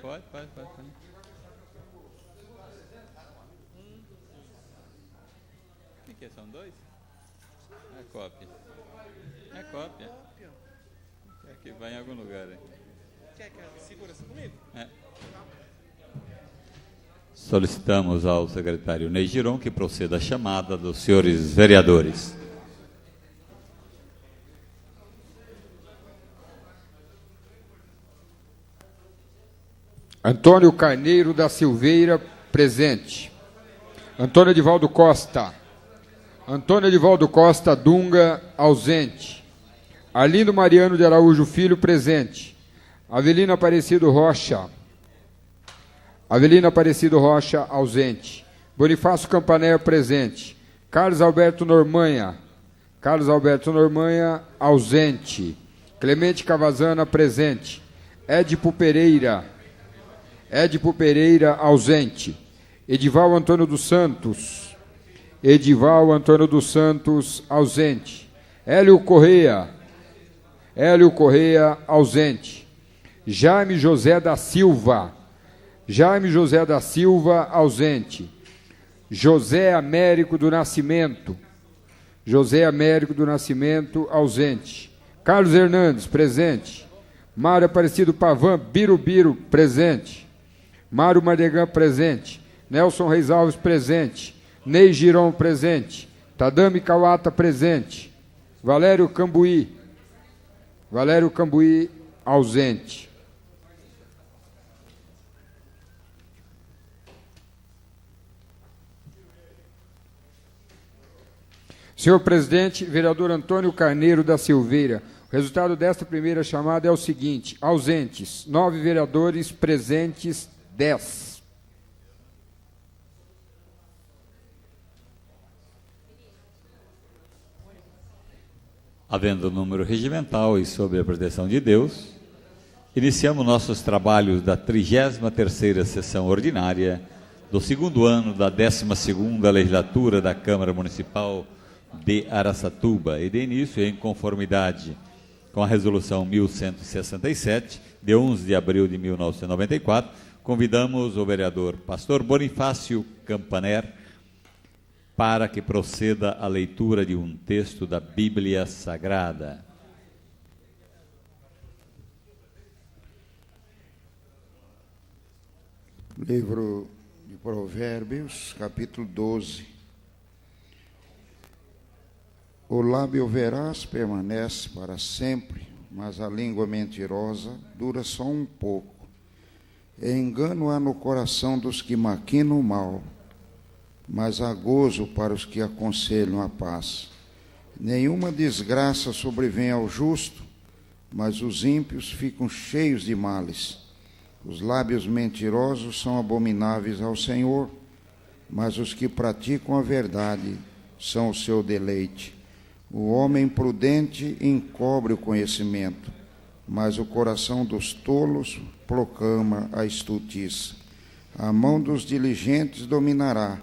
Pode? Pode. O que é? São dois? É cópia. É cópia. É que vai em algum lugar aí. Quer que segura essa comigo? É. Solicitamos ao secretário Ney Giron que proceda a chamada dos senhores vereadores. Antônio Carneiro da Silveira, presente. Antônio Edivaldo Costa. Antônio Edivaldo Costa Dunga, ausente. Arlindo Mariano de Araújo Filho, presente. Avelino Aparecido Rocha. Avelino Aparecido Rocha, ausente. Bonifácio Campaner, presente. Carlos Alberto Normanha. Carlos Alberto Normanha, ausente. Clemente Cavazana, presente. Édipo Pereira. Édipo Pereira, ausente. Edival Antônio dos Santos. Edival Antônio dos Santos, ausente. Hélio Correia. Hélio Correia, ausente. Jaime José da Silva. Jaime José da Silva, ausente. José Américo do Nascimento. José Américo do Nascimento, ausente. Carlos Hernandes, presente. Mário Aparecido Pavan Birubiru, presente. Mário Mardegan, presente. Nelson Reis Alves, presente. Ney Giron, presente. Tadame Kawata, presente. Valério Cambuí. Valério Cambuí, ausente. Senhor presidente, vereador Antônio Carneiro da Silveira, o resultado desta primeira chamada é o seguinte: ausentes, 9 vereadores, presentes, 10. Havendo número regimental e sob a proteção de Deus, iniciamos nossos trabalhos da 33ª sessão ordinária do segundo ano da 12ª legislatura da Câmara Municipal de Araçatuba e de início em conformidade com a resolução 1167 de 11 de abril de 1994, convidamos o vereador Pastor Bonifácio Campaner para que proceda a leitura de um texto da Bíblia Sagrada. Livro de Provérbios, capítulo 12. O lábio veraz permanece para sempre, mas a língua mentirosa dura só um pouco. Engano há no coração dos que maquinam o mal, mas há gozo para os que aconselham a paz. Nenhuma desgraça sobrevém ao justo, mas os ímpios ficam cheios de males. Os lábios mentirosos são abomináveis ao Senhor, mas os que praticam a verdade são o seu deleite. O homem prudente encobre o conhecimento, mas o coração dos tolos proclama a estultiça. A mão dos diligentes dominará,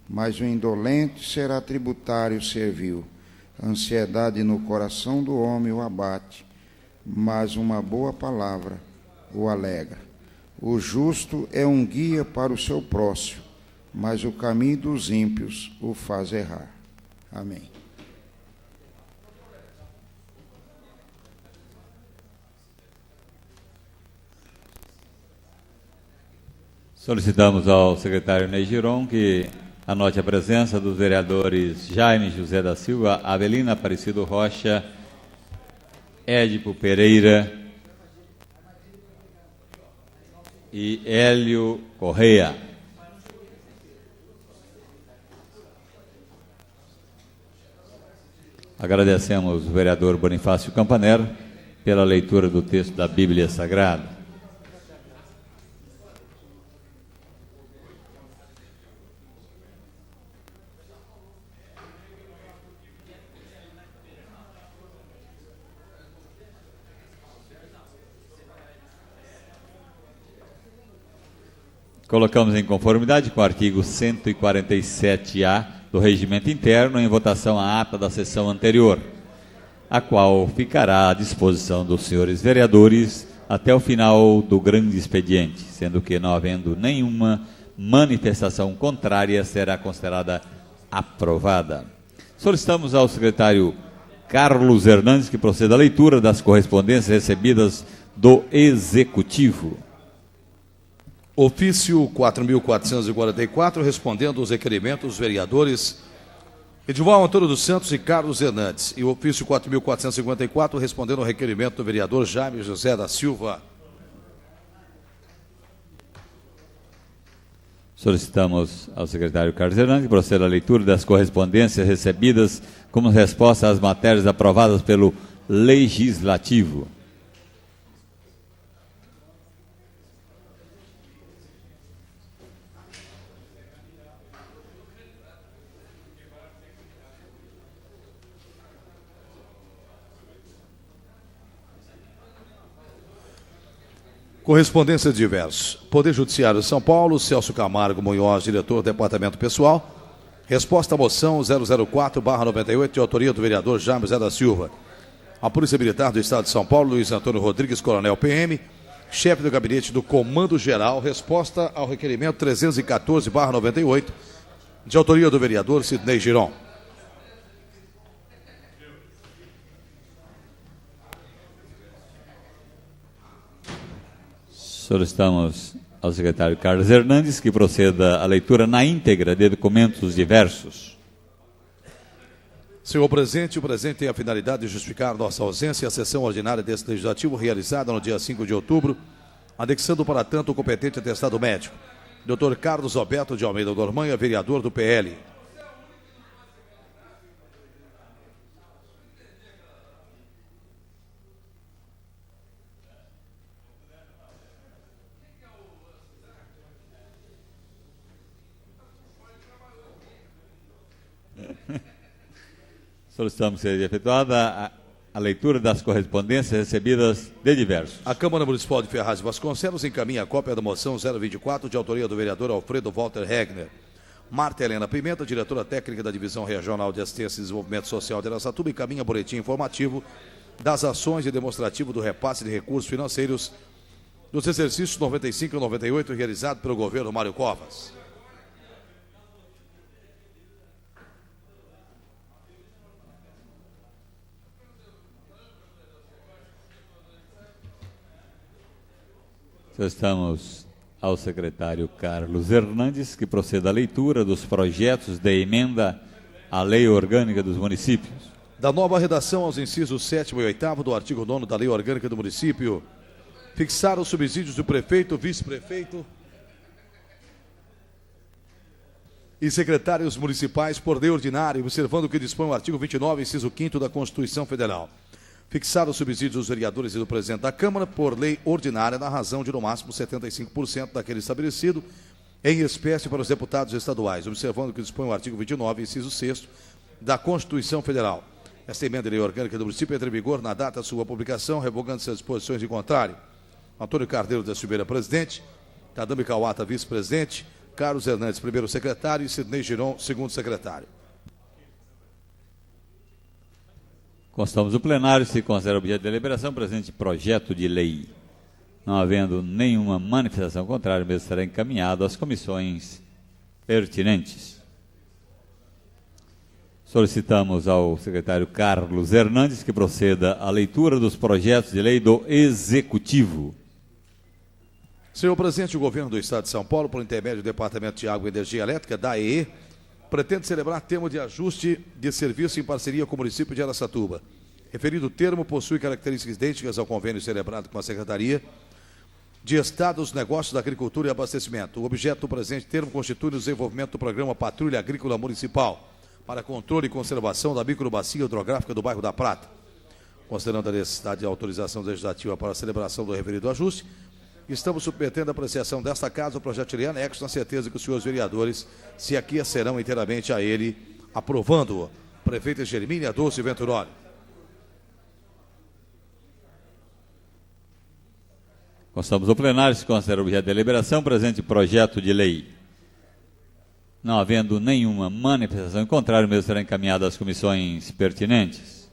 mas o indolente será tributário servil. A ansiedade no coração do homem o abate, mas uma boa palavra o alegra. O justo é um guia para o seu próximo, mas o caminho dos ímpios o faz errar. Amém. Solicitamos ao secretário Ney Giron que anote a presença dos vereadores Jaime José da Silva, Avelina Aparecido Rocha, Édipo Pereira e Hélio Correia. Agradecemos o vereador Bonifácio Campaner pela leitura do texto da Bíblia Sagrada. Colocamos em conformidade com o artigo 147-A do Regimento Interno em votação a ata da sessão anterior, a qual ficará à disposição dos senhores vereadores até o final do grande expediente, sendo que, não havendo nenhuma manifestação contrária, será considerada aprovada. Solicitamos ao secretário Carlos Hernandes que proceda à leitura das correspondências recebidas do Executivo. Ofício 4.444, respondendo aos requerimentos dos vereadores Edival Antônio dos Santos e Carlos Hernandes. E o ofício 4.454, respondendo ao requerimento do vereador Jaime José da Silva. Solicitamos ao secretário Carlos Hernandes que proceda à leitura das correspondências recebidas como resposta às matérias aprovadas pelo Legislativo. Correspondência diversos. Poder Judiciário de São Paulo, Celso Camargo Munhoz, diretor do Departamento Pessoal. Resposta à moção 004/98, de autoria do vereador Jaime José da Silva. A Polícia Militar do Estado de São Paulo, Luiz Antônio Rodrigues, coronel PM, chefe do gabinete do Comando Geral. Resposta ao requerimento 314/98, de autoria do vereador Sidnei Giron. Solicitamos ao secretário Carlos Hernandes que proceda à leitura na íntegra de documentos diversos. Senhor presidente, o presente tem a finalidade de justificar nossa ausência à sessão ordinária deste legislativo realizada no dia 5 de outubro, anexando para tanto o competente atestado médico. Dr. Carlos Alberto de Almeida Dormanha, vereador do PL. Solicitamos que seja efetuada a leitura das correspondências recebidas de diversos. A Câmara Municipal de Ferraz de Vasconcelos encaminha a cópia da moção 024, de autoria do vereador Alfredo Walter Regner. Marta Helena Pimenta, diretora técnica da Divisão Regional de Assistência e Desenvolvimento Social de Araçatuba, encaminha boletim informativo das ações e demonstrativo do repasse de recursos financeiros dos exercícios 95 e 98 realizado pelo governo Mário Covas. Solicitamos ao secretário Carlos Hernandes que proceda à leitura dos projetos de emenda à Lei Orgânica dos Municípios. Da nova redação aos incisos 7º e 8º do artigo 9º da Lei Orgânica do Município, fixar os subsídios do prefeito, vice-prefeito e secretários municipais por lei ordinária, observando o que dispõe o artigo 29, inciso 5º da Constituição Federal. Fixar os subsídios dos vereadores e do presidente da Câmara por lei ordinária na razão de no máximo 75% daquele estabelecido em espécie para os deputados estaduais, observando o que dispõe o artigo 29, inciso 6º da Constituição Federal. Esta emenda de lei orgânica do município entra em vigor na data da sua publicação, revogando-se as disposições em contrário. Antônio Carneiro da Silveira, presidente. Tadame Kawata, vice-presidente. Carlos Hernandes, primeiro secretário. E Sidnei Giron, segundo secretário. Constamos o plenário, se considera objeto de deliberação, presente projeto de lei. Não havendo nenhuma manifestação contrária, o mesmo será encaminhado às comissões pertinentes. Solicitamos ao secretário Carlos Hernandes que proceda à leitura dos projetos de lei do Executivo. Senhor presidente, o governo do Estado de São Paulo, por intermédio do Departamento de Água e Energia Elétrica, da AEE, pretende celebrar termo de ajuste de serviço em parceria com o município de Araçatuba. Referido termo possui características idênticas ao convênio celebrado com a Secretaria de Estado dos Negócios da Agricultura e Abastecimento. O objeto do presente termo constitui o desenvolvimento do programa Patrulha Agrícola Municipal para controle e conservação da microbacia hidrográfica do bairro da Prata. Considerando a necessidade de autorização legislativa para a celebração do referido ajuste, estamos submetendo a apreciação desta casa o projeto de lei anexo, na certeza que os senhores vereadores se aquecerão inteiramente a ele, aprovando-o. Prefeita Germínia Dulce Venturoli. Constamos o plenário, se considera objeto de deliberação, presente projeto de lei. Não havendo nenhuma manifestação em contrário, o mesmo será encaminhado às comissões pertinentes.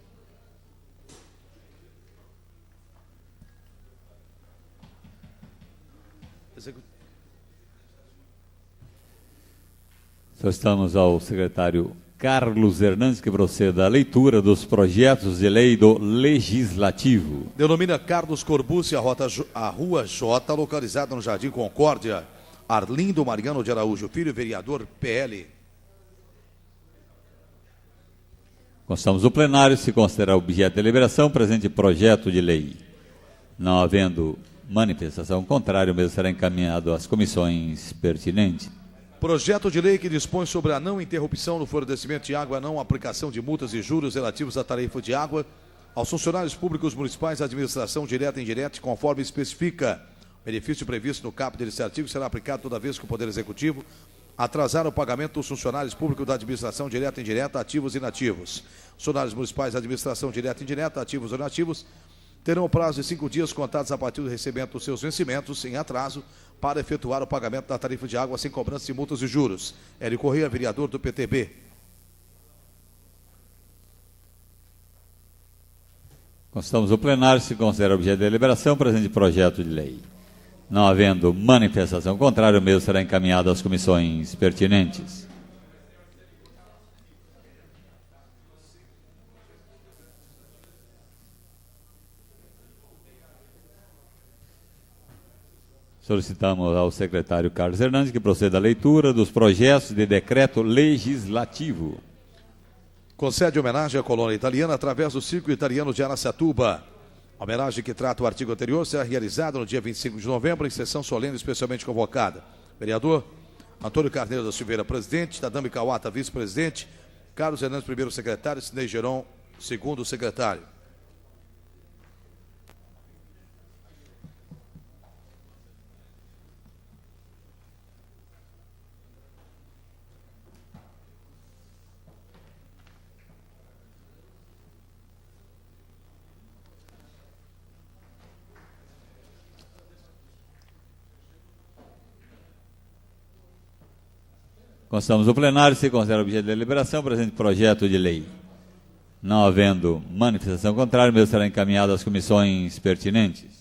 Solicitamos ao secretário Carlos Hernandes que proceda à leitura dos projetos de lei do Legislativo. Denomina Carlos Corbucci a Rua J, localizada no Jardim Concórdia. Arlindo Mariano de Araújo Filho, vereador PL. Constamos o plenário se considerar objeto de deliberação o presente projeto de lei. Não havendo manifestação contrária, o mesmo será encaminhado às comissões pertinentes. Projeto de lei que dispõe sobre a não interrupção no fornecimento de água, a não aplicação de multas e juros relativos à tarifa de água aos funcionários públicos municipais, administração direta e indireta, conforme especifica. O benefício previsto no caput desse artigo será aplicado toda vez que o Poder Executivo atrasar o pagamento dos funcionários públicos da administração direta e indireta, ativos e inativos. Funcionários municipais da administração direta e indireta, ativos ou inativos, terão o prazo de 5 dias contados a partir do recebimento dos seus vencimentos em atraso para efetuar o pagamento da tarifa de água sem cobrança de multas e juros. Hélio Corrêa, vereador do PTB. Constamos o plenário se considera objeto de deliberação o presente projeto de lei. Não havendo manifestação contrária, o mesmo será encaminhado às comissões pertinentes. Solicitamos ao secretário Carlos Hernandes que proceda à leitura dos projetos de decreto legislativo. Concede homenagem à colônia italiana através do Círculo Italiano de Araçatuba. A homenagem que trata o artigo anterior será realizada no dia 25 de novembro, em sessão solene especialmente convocada. Vereador Antônio Carneiro da Silveira, presidente, Tadami Kawata, vice-presidente, Carlos Hernandes, primeiro secretário, Sidnei Geron, segundo secretário. Constamos o plenário se considera objeto de deliberação o presente projeto de lei. Não havendo manifestação contrária, o mesmo será encaminhado às comissões pertinentes.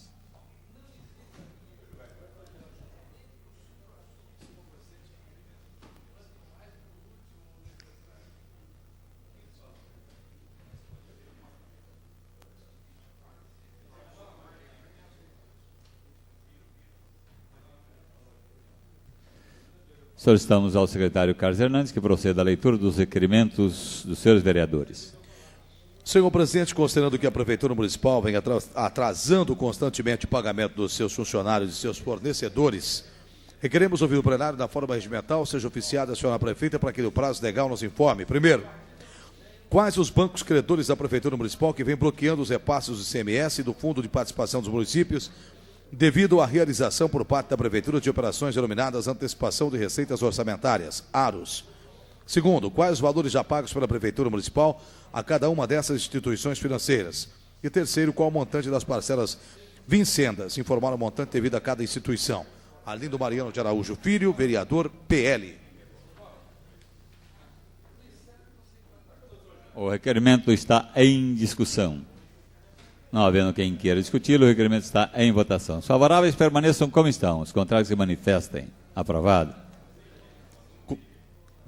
Solicitamos ao secretário Carlos Hernandes que proceda à leitura dos requerimentos dos senhores vereadores. Senhor presidente, considerando que a Prefeitura Municipal vem atrasando constantemente o pagamento dos seus funcionários e seus fornecedores, requeremos ouvir o plenário da forma regimental, seja oficiada a senhora prefeita para que no prazo legal nos informe. Primeiro, quais os bancos credores da Prefeitura Municipal que vem bloqueando os repasses do ICMS e do Fundo de Participação dos Municípios devido à realização por parte da Prefeitura de operações denominadas antecipação de receitas orçamentárias, AROS. Segundo, quais os valores já pagos pela Prefeitura Municipal a cada uma dessas instituições financeiras? E terceiro, qual o montante das parcelas vincendas? Informar o montante devido a cada instituição. Arlindo Mariano de Araújo Filho, vereador PL. O requerimento está em discussão. Não havendo quem queira discuti-lo, o requerimento está em votação. Os favoráveis permaneçam como estão, os contrários se manifestem. Aprovado.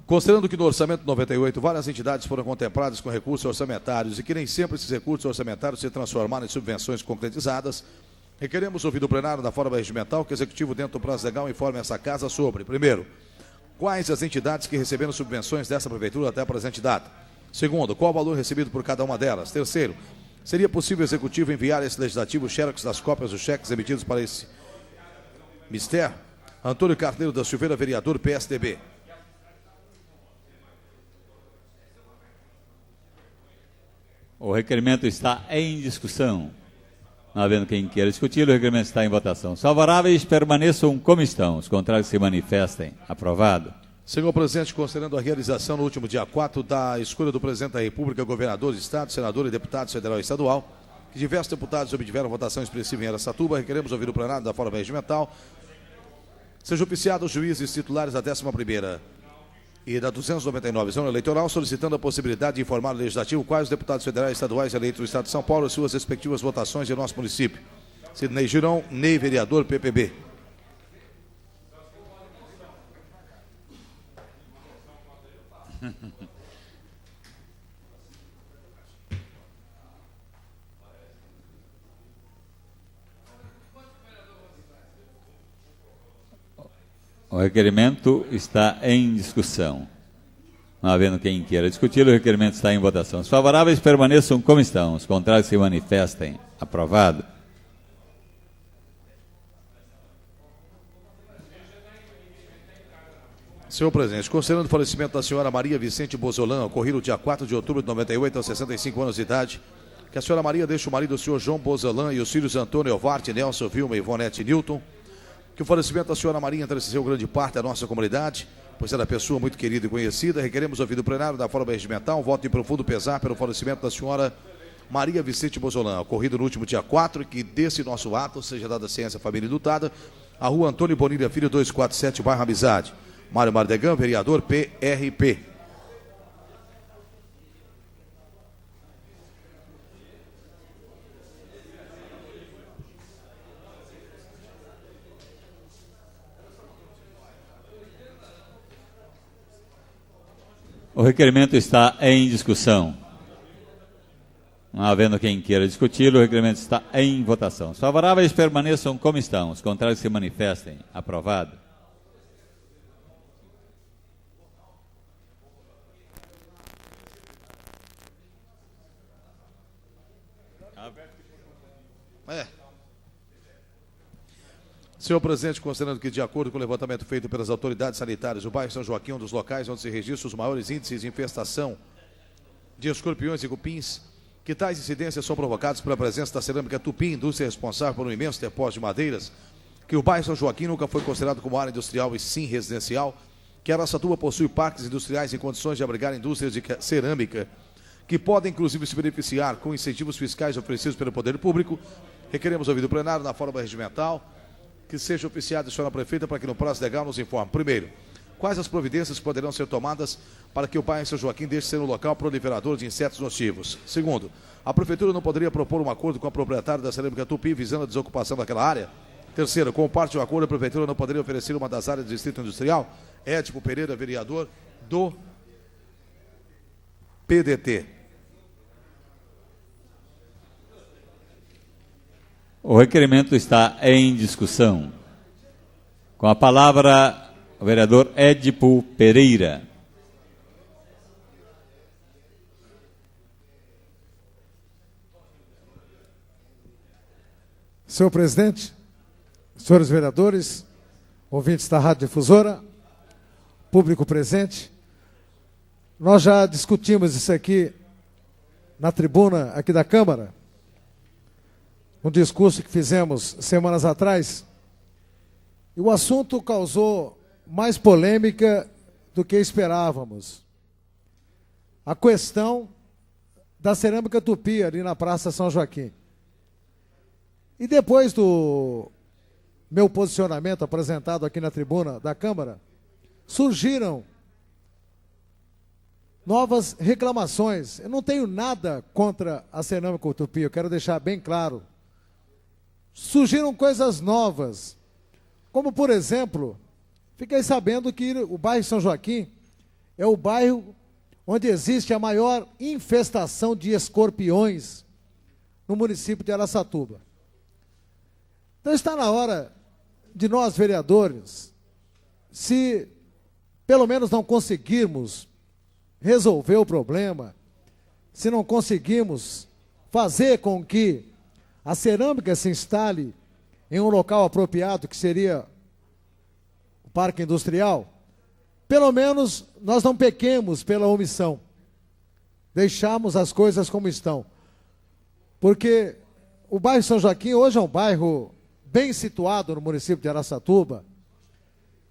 Considerando que no orçamento 98 várias entidades foram contempladas com recursos orçamentários e que nem sempre esses recursos orçamentários se transformaram em subvenções concretizadas, requeremos ouvir do plenário da forma regimental que o Executivo, dentro do prazo legal, informe essa Casa sobre, primeiro, quais as entidades que receberam subvenções dessa Prefeitura até a presente data. Segundo, qual o valor recebido por cada uma delas. Terceiro, seria possível o Executivo enviar a esse Legislativo xerox das cópias dos cheques emitidos para esse mistério? Antônio Carneiro da Silveira, vereador PSDB. O requerimento está em discussão. Não havendo quem queira discutir, o requerimento está em votação. Os favoráveis permaneçam como estão, os contrários se manifestem. Aprovado. Senhor presidente, considerando a realização no último dia 4 da escolha do presidente da República, governador de Estado, senador e deputados federal e estadual, que diversos deputados obtiveram votação expressiva em Araçatuba, requeremos ouvir o plenário da forma regimental. Seja oficiado os juízes titulares da 11ª e da 299 zona eleitoral, solicitando a possibilidade de informar o Legislativo quais os deputados federais e estaduais eleitos do Estado de São Paulo e suas respectivas votações em nosso município. Sidnei Geron, Ney, vereador PPB. O requerimento está em discussão. Não havendo quem queira discutir, o requerimento está em votação. Os favoráveis permaneçam como estão, os contrários se manifestem. Aprovado. Senhor presidente, considerando o falecimento da senhora Maria Vicente Bozolã, ocorrido dia 4 de outubro de 98, aos 65 anos de idade, que a senhora Maria deixe o marido do senhor João Bozolã e os filhos Antônio Elvarte, Nelson, Vilma, Ivonete e Newton, que o falecimento da senhora Maria entristeceu grande parte da nossa comunidade, pois era pessoa muito querida e conhecida. Requeremos ouvido o plenário da forma regimental, um voto de profundo pesar pelo falecimento da senhora Maria Vicente Bozolã, ocorrido no último dia 4, e que desse nosso ato seja dada ciência à família lutada, a rua Antônio Bonilha Filho, 247, bairro Amizade. Mário Mardegan, vereador, PRP. O requerimento está em discussão. Não havendo quem queira discutir, o requerimento está em votação. Os favoráveis permaneçam como estão, os contrários se manifestem. Aprovado. Senhor presidente, considerando que, de acordo com o levantamento feito pelas autoridades sanitárias, o bairro São Joaquim é um dos locais onde se registram os maiores índices de infestação de escorpiões e cupins, que tais incidências são provocadas pela presença da cerâmica Tupi, indústria responsável por um imenso depósito de madeiras, que o bairro São Joaquim nunca foi considerado como área industrial e sim residencial, que Araçatuba possui parques industriais em condições de abrigar indústrias de cerâmica, que podem inclusive se beneficiar com incentivos fiscais oferecidos pelo poder público. Requeremos ouvido plenário na forma regimental, que seja oficiado a senhora prefeita para que no prazo legal nos informe. Primeiro, quais as providências poderão ser tomadas para que o bairro São Joaquim deixe de ser um local proliferador de insetos nocivos? Segundo, a prefeitura não poderia propor um acordo com a proprietária da cerâmica Tupi visando a desocupação daquela área? Terceiro, como parte do acordo, a prefeitura não poderia oferecer uma das áreas do distrito industrial? Édipo Pereira, vereador do PDT. O requerimento está em discussão. Com a palavra, o vereador Édipo Pereira. Senhor presidente, senhores vereadores, ouvintes da Rádio Difusora, público presente, nós já discutimos isso aqui na tribuna aqui da Câmara, um discurso que fizemos semanas atrás, e o assunto causou mais polêmica do que esperávamos. A questão da cerâmica Tupi ali na Praça São Joaquim. E depois do meu posicionamento apresentado aqui na tribuna da Câmara, surgiram novas reclamações. Eu não tenho nada contra a cerâmica Tupi, eu quero deixar bem claro. Surgiram coisas novas, como, por exemplo, fiquei sabendo que o bairro São Joaquim é o bairro onde existe a maior infestação de escorpiões no município de Araçatuba. Então está na hora de nós, vereadores, se pelo menos não conseguirmos resolver o problema, se não conseguirmos fazer com que a cerâmica se instale em um local apropriado, que seria o parque industrial, pelo menos nós não pequemos pela omissão. Deixamos as coisas como estão. Porque o bairro São Joaquim hoje é um bairro bem situado no município de Araçatuba,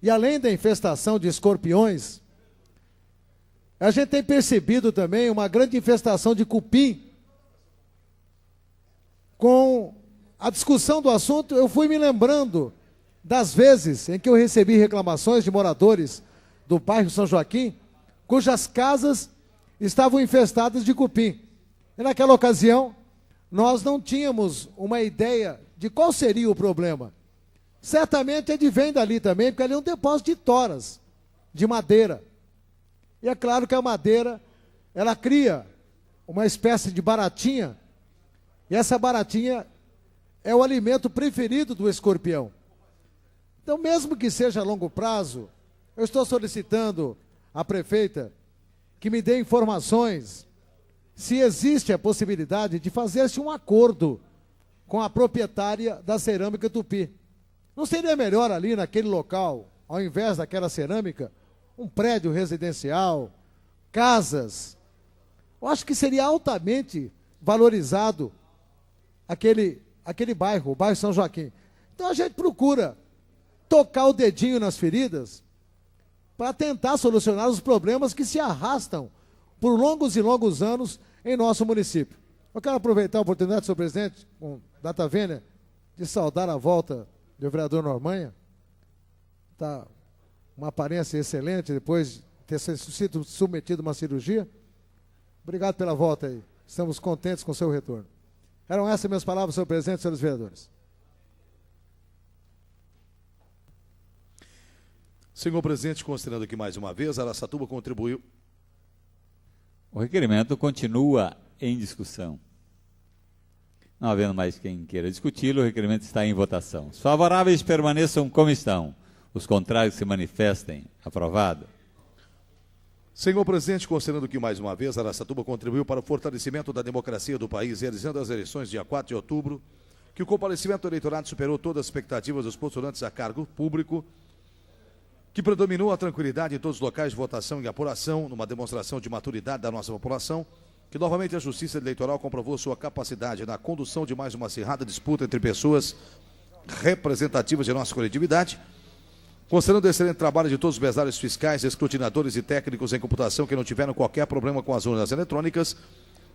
e além da infestação de escorpiões, a gente tem percebido também uma grande infestação de cupim. Com a discussão do assunto, eu fui me lembrando das vezes em que eu recebi reclamações de moradores do bairro São Joaquim, cujas casas estavam infestadas de cupim. E naquela ocasião, nós não tínhamos uma ideia de qual seria o problema. Certamente advém dali também, porque ali é um depósito de toras, de madeira. E é claro que a madeira, ela cria uma espécie de baratinha, e essa baratinha é o alimento preferido do escorpião. Então, mesmo que seja a longo prazo, eu estou solicitando à prefeita que me dê informações se existe a possibilidade de fazer-se um acordo com a proprietária da cerâmica Tupi. Não seria melhor ali naquele local, ao invés daquela cerâmica, um prédio residencial, casas? Eu acho que seria altamente valorizado aquele bairro, o bairro São Joaquim. Então a gente procura tocar o dedinho nas feridas para tentar solucionar os problemas que se arrastam por longos e longos anos em nosso município. Eu quero aproveitar a oportunidade, senhor presidente, com data vênia, de saudar a volta do vereador Normanha. Está uma aparência excelente depois de ter sido submetido a uma cirurgia. Obrigado pela volta aí. Estamos contentes com o seu retorno. Eram essas minhas palavras, senhor presidente, senhores vereadores. Senhor presidente, considerando que mais uma vez Araçatuba contribuiu. O requerimento continua em discussão. Não havendo mais quem queira discuti-lo, o requerimento está em votação. Os favoráveis permaneçam como estão. Os contrários se manifestem. Aprovado. Senhor presidente, considerando que mais uma vez Araçatuba contribuiu para o fortalecimento da democracia do país, realizando as eleições dia 4 de outubro, que o comparecimento do eleitorado superou todas as expectativas dos postulantes a cargo público, que predominou a tranquilidade em todos os locais de votação e apuração, numa demonstração de maturidade da nossa população, que novamente a Justiça Eleitoral comprovou sua capacidade na condução de mais uma acirrada disputa entre pessoas representativas de nossa coletividade, considerando o excelente trabalho de todos os mesários fiscais, escrutinadores e técnicos em computação que não tiveram qualquer problema com as urnas eletrônicas,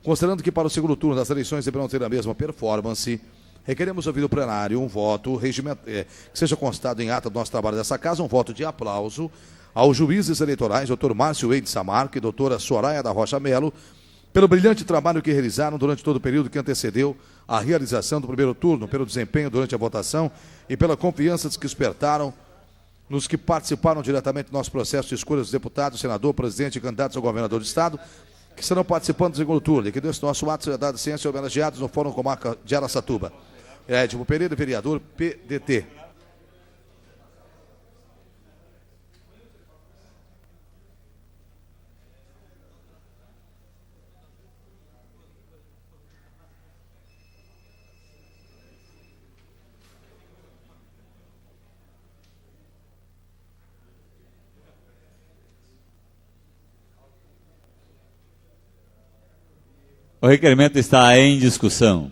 considerando que para o segundo turno das eleições deverão ter a mesma performance, requeremos ouvir do plenário um voto que seja constado em ata do nosso trabalho dessa casa, um voto de aplauso aos juízes eleitorais, doutor Márcio Eide Samarco e doutora Soraya da Rocha Melo, pelo brilhante trabalho que realizaram durante todo o período que antecedeu a realização do primeiro turno, pelo desempenho durante a votação e pela confiança que despertaram nos que participaram diretamente do nosso processo de escolha dos deputados, senador, presidente e candidatos ao governador do Estado, que estarão participando do segundo turno, e que desse nosso ato seja dado ciência e homenageados no Fórum Comarca de Araçatuba. Edmo Pereira, vereador, PDT. O requerimento está em discussão.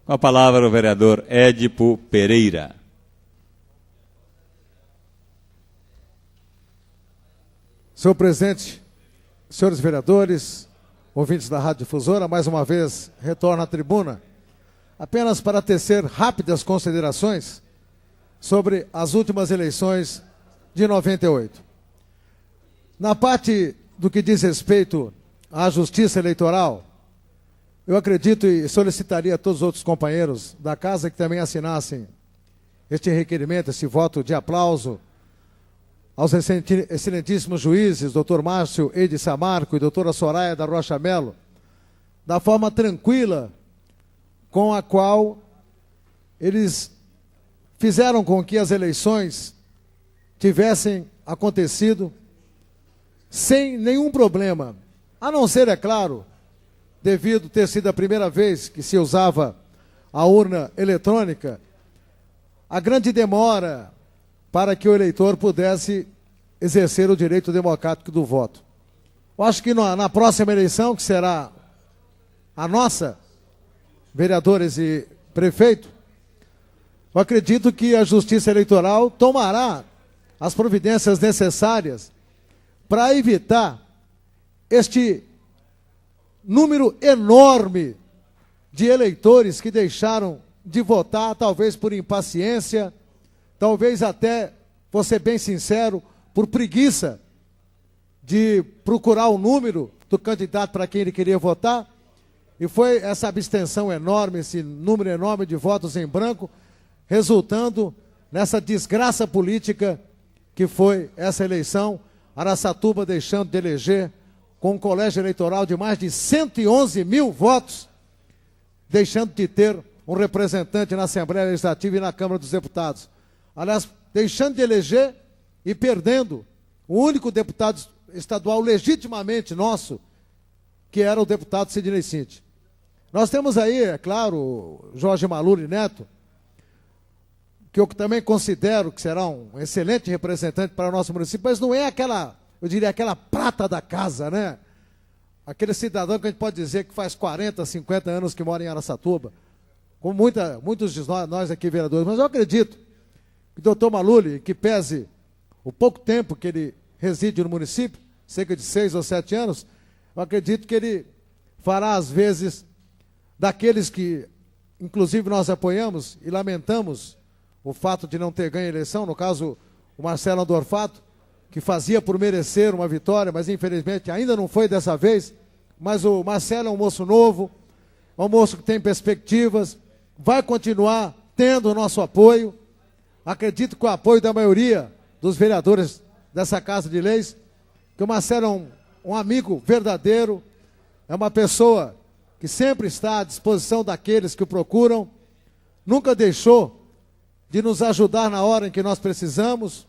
Com a palavra o vereador Édipo Pereira. Senhor presidente, senhores vereadores, ouvintes da Rádio Difusora, mais uma vez retorno à tribuna, apenas para tecer rápidas considerações sobre as últimas eleições de 98. Na parte do que diz respeito à justiça eleitoral, eu acredito e solicitaria a todos os outros companheiros da casa que também assinassem este requerimento, esse voto de aplauso aos excelentíssimos juízes, doutor Márcio Eide Samarco e doutora Soraya da Rocha Melo, da forma tranquila com a qual eles fizeram com que as eleições tivessem acontecido sem nenhum problema, a não ser, é claro, devido ter sido a primeira vez que se usava a urna eletrônica, a grande demora para que o eleitor pudesse exercer o direito democrático do voto. Eu acho que na próxima eleição, que será a nossa, vereadores e prefeito, eu acredito que a Justiça Eleitoral tomará as providências necessárias para evitar este número enorme de eleitores que deixaram de votar, talvez por impaciência, talvez até, vou ser bem sincero, por preguiça de procurar o número do candidato para quem ele queria votar, E foi essa abstenção enorme, esse número enorme de votos em branco, resultando nessa desgraça política que foi essa eleição. Araçatuba deixando de eleger, com um colégio eleitoral de mais de 111 mil votos, deixando de ter um representante na Assembleia Legislativa e na Câmara dos Deputados. Aliás, deixando de eleger e perdendo o único deputado estadual legitimamente nosso, que era o deputado Sidney Cinti. Nós temos aí, é claro, Jorge Maluri Neto, que eu também considero que será um excelente representante para o nosso município, mas não é aquela, eu diria, aquela prata da casa, né? Aquele cidadão que a gente pode dizer que faz 40, 50 anos que mora em Araçatuba, como muitos de nós aqui, vereadores, mas eu acredito que o doutor Maluri, que pese o pouco tempo que ele reside no município, cerca de 6 ou 7 anos, eu acredito que ele fará às vezes daqueles que, inclusive, nós apoiamos e lamentamos o fato de não ter ganho a eleição, no caso, o Marcelo Andorfato, que fazia por merecer uma vitória, mas infelizmente ainda não foi dessa vez. Mas o Marcelo é um moço novo, é um moço que tem perspectivas, vai continuar tendo o nosso apoio. Acredito que com o apoio da maioria dos vereadores dessa Casa de Leis, que o Marcelo é um amigo verdadeiro, é uma pessoa que sempre está à disposição daqueles que o procuram, nunca deixou de nos ajudar na hora em que nós precisamos.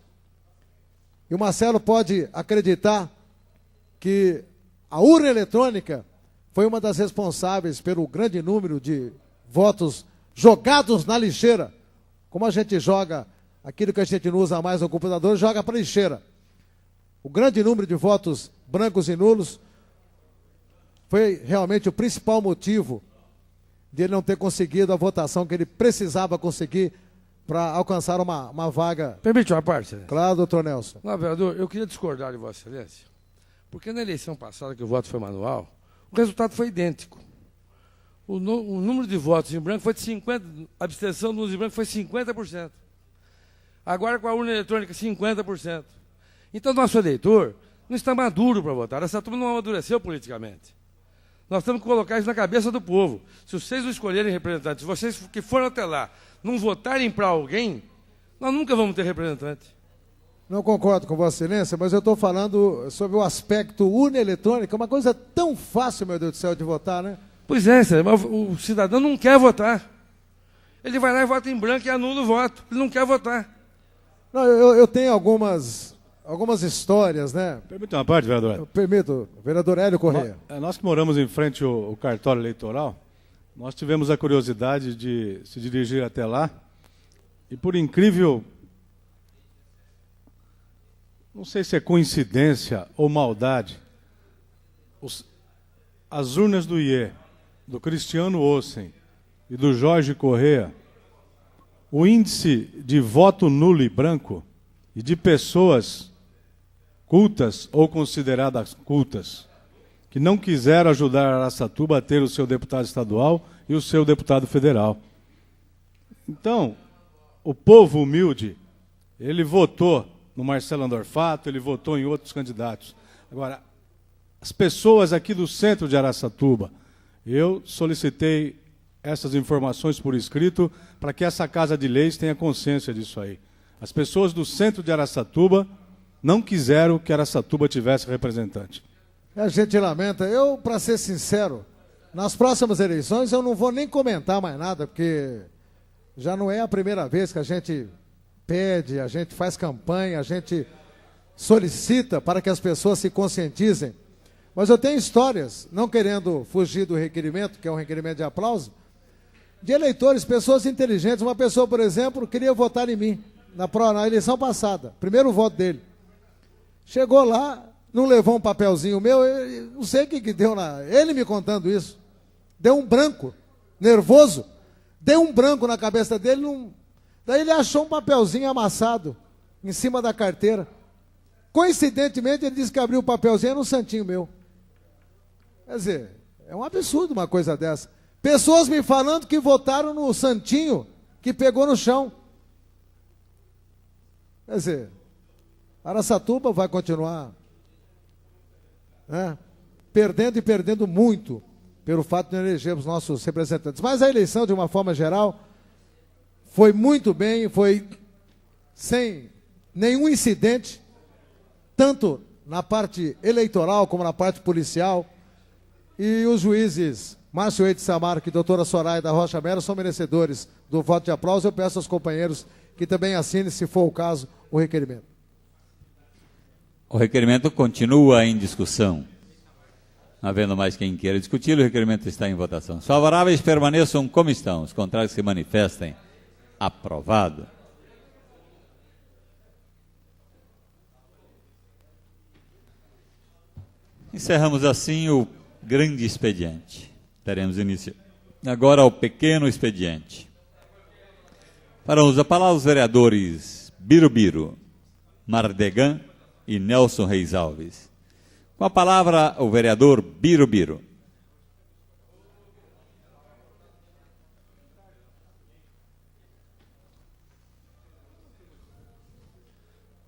E o Marcelo pode acreditar que a urna eletrônica foi uma das responsáveis pelo grande número de votos jogados na lixeira. Como a gente joga aquilo que a gente não usa mais no computador, joga para a lixeira. O grande número de votos brancos e nulos foi realmente o principal motivo de ele não ter conseguido a votação que ele precisava conseguir para alcançar uma vaga. Permite uma parte, Excelência? Claro, doutor Nelson. Não, vereador, eu queria discordar de Vossa Excelência, porque na eleição passada, que o voto foi manual, o resultado foi idêntico. O número de votos em branco foi de 50%, a abstenção no uso em branco foi 50%. Agora, com a urna eletrônica, 50%. Então, nosso eleitor não está maduro para votar. Essa turma não amadureceu politicamente. Nós temos que colocar isso na cabeça do povo. Se vocês não escolherem representantes, se vocês que foram até lá não votarem para alguém, nós nunca vamos ter representante. Não concordo com Vossa Excelência, mas eu estou falando sobre o aspecto urna eletrônica, uma coisa tão fácil, meu Deus do céu, de votar, né? Pois é, mas o cidadão não quer votar. Ele vai lá e vota em branco e anula o voto. Ele não quer votar. Não, eu tenho algumas histórias, né? Permite uma parte, vereador? Eu permito, vereador Hélio Corrêa. Nós que moramos em frente ao cartório eleitoral, nós tivemos a curiosidade de se dirigir até lá e, por incrível, não sei se é coincidência ou maldade, as urnas do IE, do Cristiano Ossen e do Jorge Corrêa, o índice de voto nulo e branco e de pessoas cultas ou consideradas cultas, que não quiseram ajudar Araçatuba a ter o seu deputado estadual e o seu deputado federal. Então, o povo humilde, ele votou no Marcelo Andorfato, ele votou em outros candidatos. Agora, as pessoas aqui do centro de Araçatuba, eu solicitei essas informações por escrito para que essa Casa de Leis tenha consciência disso aí. As pessoas do centro de Araçatuba não quiseram que Araçatuba tivesse representante. A gente lamenta. Eu, para ser sincero, nas próximas eleições eu não vou nem comentar mais nada, porque já não é a primeira vez que a gente pede, a gente faz campanha, a gente solicita para que as pessoas se conscientizem. Mas eu tenho histórias, não querendo fugir do requerimento, que é um requerimento de aplauso, de eleitores, pessoas inteligentes. Uma pessoa, por exemplo, queria votar em mim na eleição passada, primeiro voto dele. Chegou lá, não levou um papelzinho meu, eu não sei o que deu ele me contando isso. Deu um branco, nervoso, deu um branco na cabeça dele, daí ele achou um papelzinho amassado em cima da carteira. Coincidentemente, ele disse que abriu o papelzinho no santinho meu. Quer dizer, é um absurdo uma coisa dessa. Pessoas me falando que votaram no santinho que pegou no chão. Quer dizer, Araçatuba vai continuar, né, perdendo e perdendo muito pelo fato de não elegermos nossos representantes. Mas a eleição, de uma forma geral, foi muito bem, foi sem nenhum incidente, tanto na parte eleitoral como na parte policial. E os juízes Márcio Eide Samarco e doutora Soraya da Rocha Mello são merecedores do voto de aplauso. Eu peço aos companheiros que também assinem, se for o caso, o requerimento. O requerimento continua em discussão. Não havendo mais quem queira discutir, o requerimento está em votação. Os favoráveis permaneçam como estão, os contrários se manifestem. Aprovado. Encerramos assim o grande expediente. Teremos início agora ao pequeno expediente. Farão a palavra os vereadores Birubiru, Mardegan e Nelson Reis Alves. Com a palavra, o vereador Birubiru.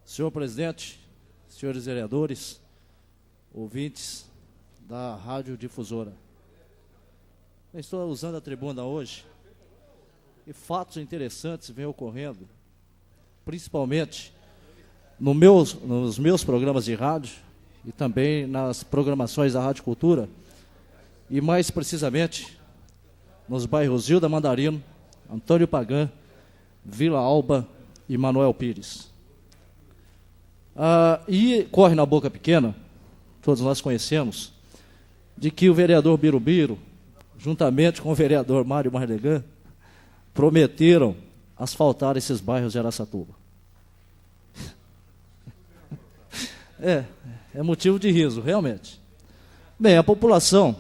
Senhor presidente, senhores vereadores, ouvintes da Rádio Difusora. Eu estou usando a tribuna hoje e fatos interessantes vêm ocorrendo, principalmente nos meus programas de rádio e também nas programações da Rádio Cultura, e mais precisamente nos bairros Gilda Mandarino, Antônio Pagan, Vila Alba e Manuel Pires. E corre na boca pequena, todos nós conhecemos, de que o vereador Birubiru, juntamente com o vereador Mário Mardegan, prometeram asfaltar esses bairros de Araçatuba. É motivo de riso, realmente. Bem, a população,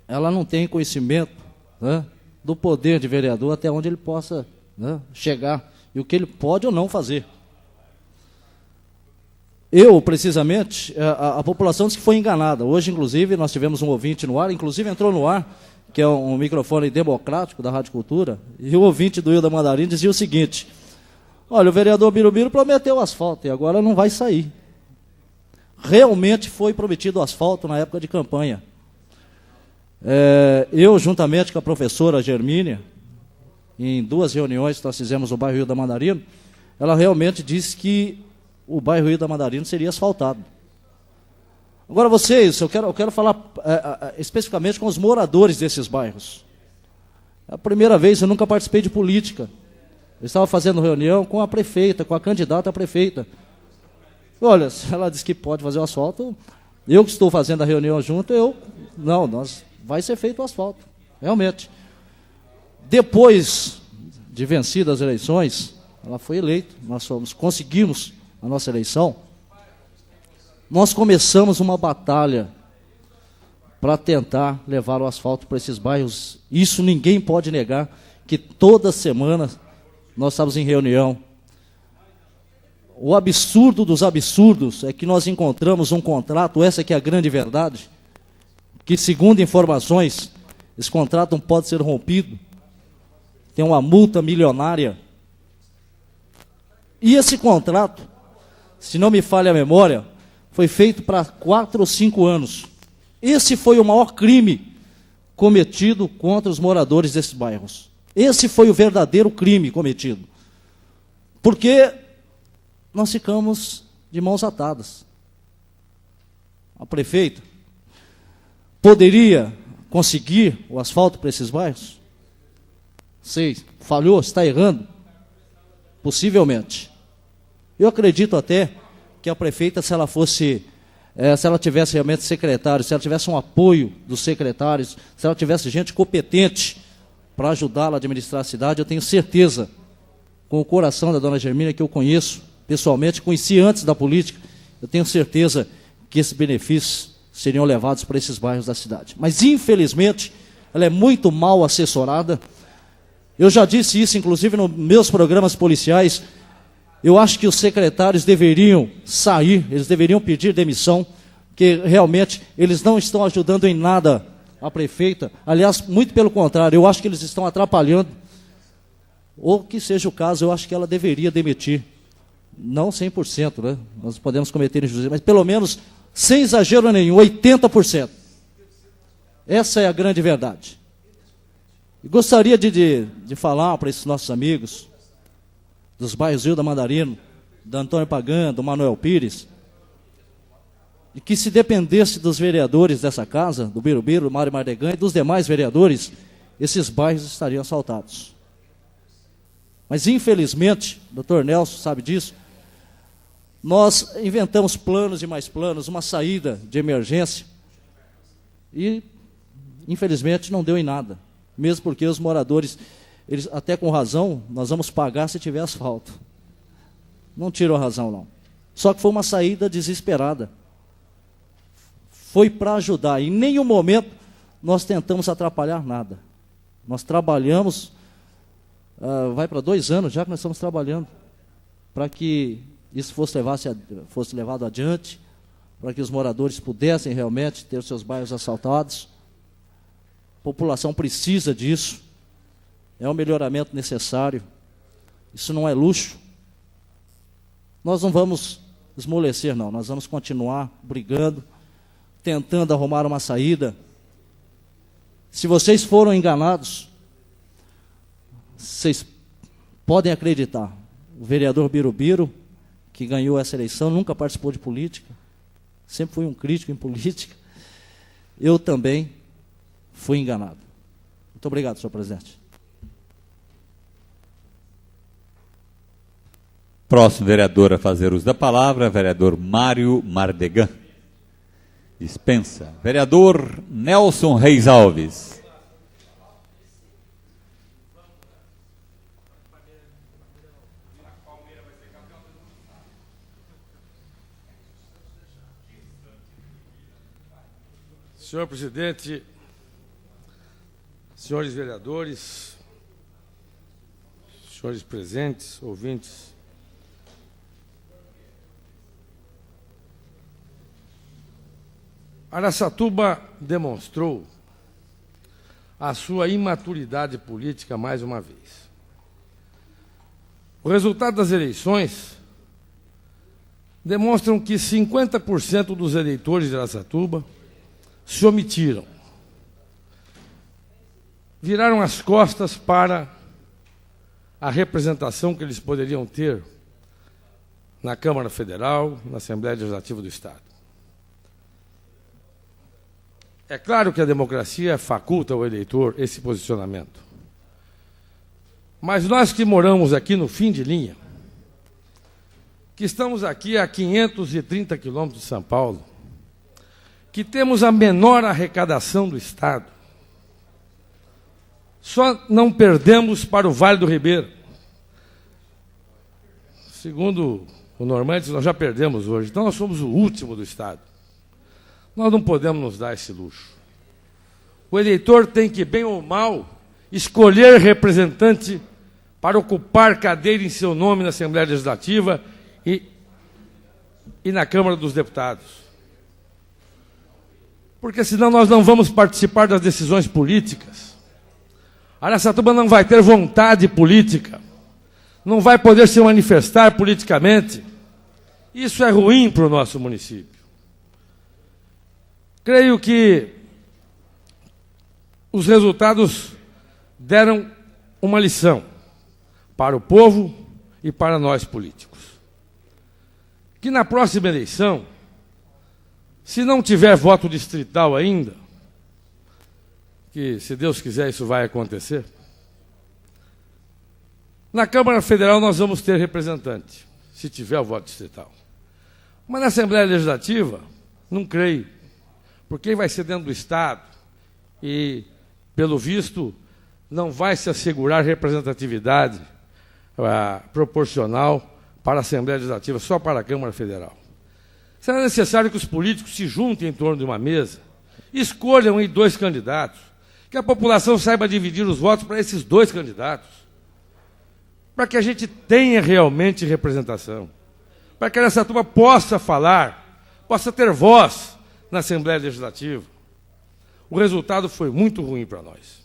ela não tem conhecimento, né, do poder de vereador até onde ele possa, né, chegar e o que ele pode ou não fazer. Precisamente, a população disse que foi enganada. Hoje, inclusive, nós tivemos um ouvinte no ar, inclusive entrou no ar, que é um microfone democrático da Rádio Cultura, e o ouvinte do Ilda Mandarim dizia o seguinte: olha, o vereador Birubiru prometeu asfalto e agora não vai sair. Realmente foi prometido asfalto na época de campanha. Eu, juntamente com a professora Germínia, em 2 reuniões que nós fizemos no bairro Ilda Mandarino, ela realmente disse que o bairro Ilda Mandarino seria asfaltado. Agora vocês, eu quero falar especificamente com os moradores desses bairros. É a primeira vez, eu nunca participei de política. Eu estava fazendo reunião com a prefeita, com a candidata a prefeita. Olha, se ela disse que pode fazer o asfalto, eu que estou fazendo a reunião junto, vai ser feito o asfalto, realmente. Depois de vencidas as eleições, ela foi eleita, nós conseguimos a nossa eleição, nós começamos uma batalha para tentar levar o asfalto para esses bairros. Isso ninguém pode negar, que toda semana nós estávamos em reunião. O absurdo dos absurdos é que nós encontramos um contrato, essa que é a grande verdade, que segundo informações, esse contrato não pode ser rompido, tem uma multa milionária. E esse contrato, se não me falha a memória, foi feito para 4 ou 5 anos. Esse foi o maior crime cometido contra os moradores desses bairros. Esse foi o verdadeiro crime cometido. Porque nós ficamos de mãos atadas. A prefeita poderia conseguir o asfalto para esses bairros? Sei, falhou, está errando? Possivelmente. Eu acredito até que a prefeita, se ela tivesse realmente secretários, se ela tivesse um apoio dos secretários, se ela tivesse gente competente para ajudá-la a administrar a cidade, eu tenho certeza, com o coração da dona Germínia, que eu conheço pessoalmente, conheci antes da política, eu tenho certeza que esses benefícios seriam levados para esses bairros da cidade. Mas, infelizmente, ela é muito mal assessorada. Eu já disse isso, inclusive, nos meus programas policiais. Eu acho que os secretários deveriam sair, eles deveriam pedir demissão, porque realmente eles não estão ajudando em nada a prefeita. Aliás, muito pelo contrário, eu acho que eles estão atrapalhando. Ou que seja o caso, eu acho que ela deveria demitir. Não 100%, né? Nós podemos cometer injustiça, mas pelo menos, sem exagero nenhum, 80%. Essa é a grande verdade. E gostaria de falar para esses nossos amigos dos bairros Rio da Mandarino, da Antônio Pagan, do Manuel Pires, e que se dependesse dos vereadores dessa casa, do Birubiru, do Mário Mardegan e dos demais vereadores, esses bairros estariam assaltados. Mas, infelizmente, o doutor Nelson sabe disso, nós inventamos planos e mais planos, uma saída de emergência, e, infelizmente, não deu em nada. Mesmo porque os moradores, eles, até com razão, nós vamos pagar se tiver asfalto. Não tiram a razão, não. Só que foi uma saída desesperada. Foi para ajudar. Em nenhum momento nós tentamos atrapalhar nada. Nós trabalhamos, vai para 2 anos já que nós estamos trabalhando, para que isso fosse levado adiante, para que os moradores pudessem realmente ter seus bairros assaltados. A população precisa disso. É um melhoramento necessário. Isso não é luxo. Nós não vamos esmorecer, não. Nós vamos continuar brigando, tentando arrumar uma saída. Se vocês foram enganados, vocês podem acreditar. O vereador Birubiru, que ganhou essa eleição, nunca participou de política. Sempre fui um crítico em política. Eu também fui enganado. Muito obrigado, senhor presidente. Próximo vereador a fazer uso da palavra, vereador Mário Mardegan. Dispensa. Vereador Nelson Reis Alves. Senhor presidente, senhores vereadores, senhores presentes, ouvintes, Araçatuba demonstrou a sua imaturidade política mais uma vez. O resultado das eleições demonstram que 50% dos eleitores de Araçatuba se omitiram. Viraram as costas para a representação que eles poderiam ter na Câmara Federal, na Assembleia Legislativa do Estado. É claro que a democracia faculta ao eleitor esse posicionamento. Mas nós que moramos aqui no fim de linha, que estamos aqui a 530 quilômetros de São Paulo, que temos a menor arrecadação do Estado, só não perdemos para o Vale do Ribeira. Segundo o Normandes, nós já perdemos hoje, então nós somos o último do Estado. Nós não podemos nos dar esse luxo. O eleitor tem que, bem ou mal, escolher representante para ocupar cadeira em seu nome na Assembleia Legislativa e na Câmara dos Deputados. Porque senão nós não vamos participar das decisões políticas. Araçatuba não vai ter vontade política, não vai poder se manifestar politicamente. Isso é ruim para o nosso município. Creio que os resultados deram uma lição para o povo e para nós políticos. Que na próxima eleição, se não tiver voto distrital ainda, que se Deus quiser isso vai acontecer, na Câmara Federal nós vamos ter representante, se tiver o voto distrital. Mas na Assembleia Legislativa, não creio, porque vai ser dentro do Estado e, pelo visto, não vai se assegurar representatividade proporcional para a Assembleia Legislativa, só para a Câmara Federal. Será necessário que os políticos se juntem em torno de uma mesa, escolham aí 2 candidatos, que a população saiba dividir os votos para esses 2 candidatos, para que a gente tenha realmente representação, para que essa turma possa falar, possa ter voz na Assembleia Legislativa. O resultado foi muito ruim para nós.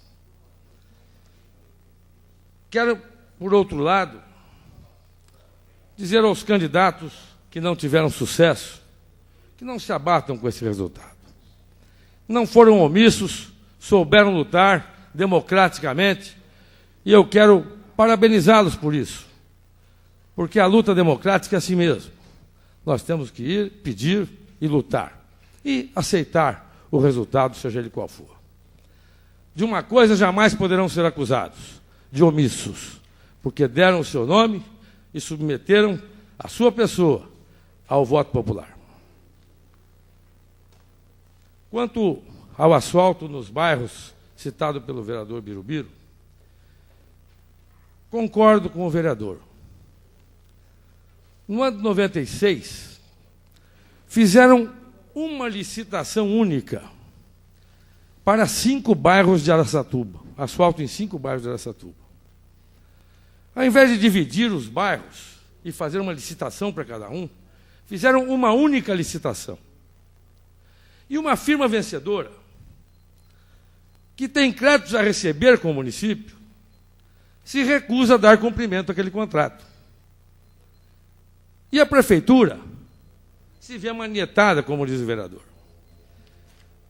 Quero, por outro lado, dizer aos candidatos que não tiveram sucesso, que não se abatam com esse resultado. Não foram omissos souberam lutar democraticamente, e eu quero parabenizá-los por isso, porque a luta democrática é assim mesmo. Nós temos que ir, pedir e lutar, e aceitar o resultado, seja ele qual for. De uma coisa jamais poderão ser acusados, de omissos, porque deram o seu nome e submeteram a sua pessoa ao voto popular. Quanto ao asfalto nos bairros citado pelo vereador Birubiru, concordo com o vereador. No ano de 96, fizeram uma licitação única para 5 bairros de Araçatuba, asfalto em 5 bairros de Araçatuba. Ao invés de dividir os bairros e fazer uma licitação para cada um, fizeram uma única licitação. E uma firma vencedora, que tem créditos a receber com o município, se recusa a dar cumprimento àquele contrato. E a prefeitura se vê manietada, como diz o vereador.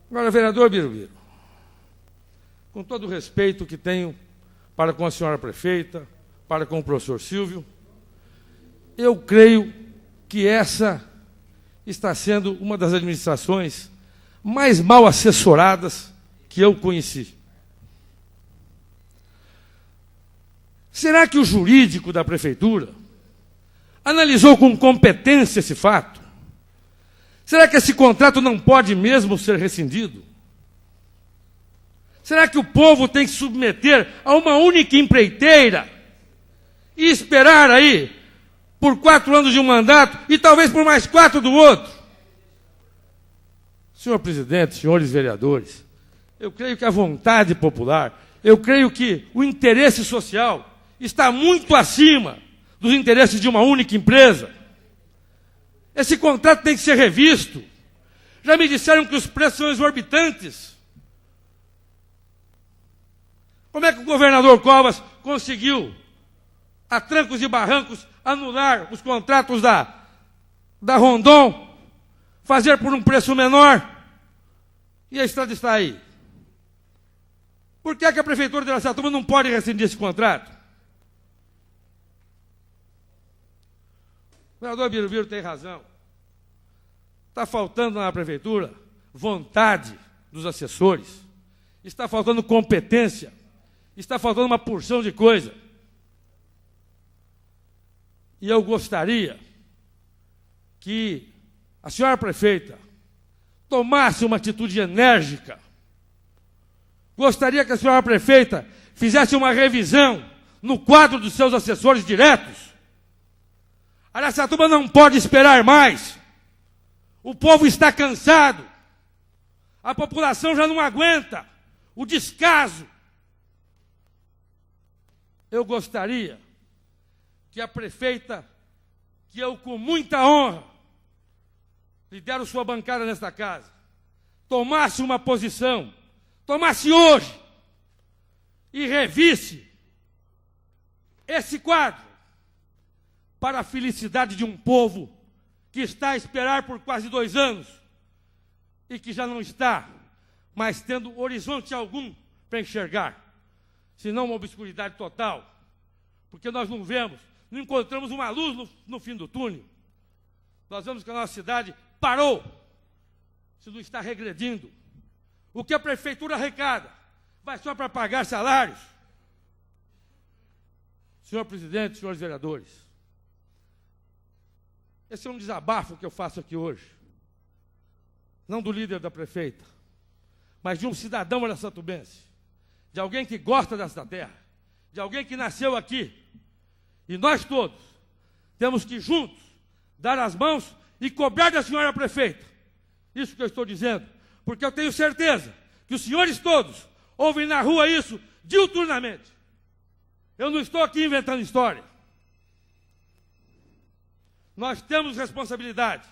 Agora, vereador Birubiru, com todo o respeito que tenho para com a senhora prefeita, para com o professor Silvio, eu creio que essa está sendo uma das administrações mais mal assessoradas que eu conheci. Será que o jurídico da prefeitura analisou com competência esse fato? Será que esse contrato não pode mesmo ser rescindido? Será que o povo tem que se submeter a uma única empreiteira e esperar aí por 4 anos de um mandato e talvez por mais 4 do outro? Senhor presidente, senhores vereadores, eu creio que a vontade popular, eu creio que o interesse social está muito acima dos interesses de uma única empresa. Esse contrato tem que ser revisto. Já me disseram que os preços são exorbitantes. Como é que o governador Covas conseguiu, a trancos e barrancos, anular os contratos da Rondon, fazer por um preço menor? E a estrada está aí. Por que é que a prefeitura de Araçatuba não pode rescindir esse contrato? O vereador Birubiru tem razão. Está faltando na prefeitura vontade dos assessores, está faltando competência, está faltando uma porção de coisa. E eu gostaria que a senhora prefeita tomasse uma atitude enérgica. Gostaria que a senhora prefeita fizesse uma revisão no quadro dos seus assessores diretos. Araçatuba não pode esperar mais. O povo está cansado. A população já não aguenta o descaso. Eu gostaria que a prefeita, que eu com muita honra lidero sua bancada nesta casa, tomasse uma posição, tomasse hoje e revisse esse quadro para a felicidade de um povo que está a esperar por quase 2 anos e que já não está mais tendo horizonte algum para enxergar, senão uma obscuridade total, porque nós não vemos, não encontramos uma luz no fim do túnel. Nós vemos que a nossa cidade parou, se não está regredindo. O que a prefeitura arrecada vai só para pagar salários. Senhor presidente, senhores vereadores, esse é um desabafo que eu faço aqui hoje, não do líder da prefeita, mas de um cidadão araçatubense, de alguém que gosta desta terra, de alguém que nasceu aqui. E nós todos temos que juntos dar as mãos e cobrar da senhora prefeita. Isso que eu estou dizendo, porque eu tenho certeza que os senhores todos ouvem na rua isso diuturnamente. Eu não estou aqui inventando história. Nós temos responsabilidade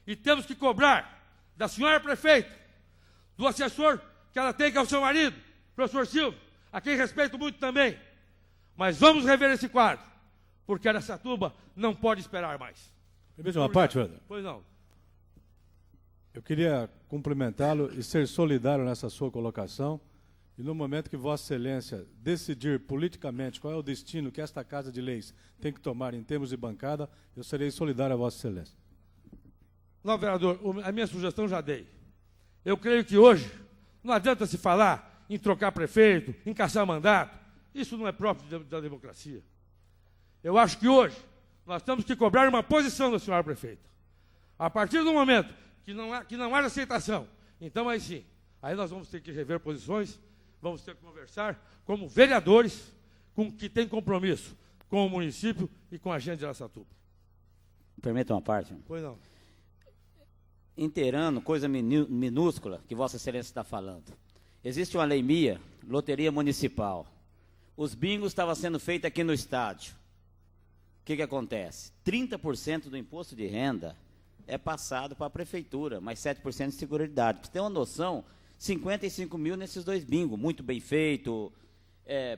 e temos que cobrar da senhora prefeita, do assessor que ela tem, que é o seu marido, professor Silvio, a quem respeito muito também. Mas vamos rever esse quadro, porque Araçatuba não pode esperar mais. Permite uma parte, Wander? Pois não. Eu queria cumprimentá-lo e ser solidário nessa sua colocação, E no momento que Vossa Excelência decidir politicamente qual é o destino que esta Casa de Leis tem que tomar em termos de bancada, eu serei solidário a Vossa Excelência. Não, vereador, a minha sugestão já dei. Eu creio que hoje não adianta se falar em trocar prefeito, em caçar mandato. Isso não é próprio da democracia. Eu acho que hoje nós temos que cobrar uma posição da senhora prefeita. A partir do momento que não haja aceitação, então aí sim, aí nós vamos ter que rever posições, vamos ter que conversar como vereadores que têm compromisso com o município e com a gente de Araçatuba. Permita uma parte? Pois não. Inteirando, coisa minúscula que Vossa Excelência está falando. Existe uma lei MIA, loteria municipal. Os bingos estavam sendo feitos aqui no estádio. O que acontece? 30% do imposto de renda é passado para a prefeitura, mais 7% de seguridade. Para você ter uma noção, 55 mil nesses 2 bingos, muito bem feito,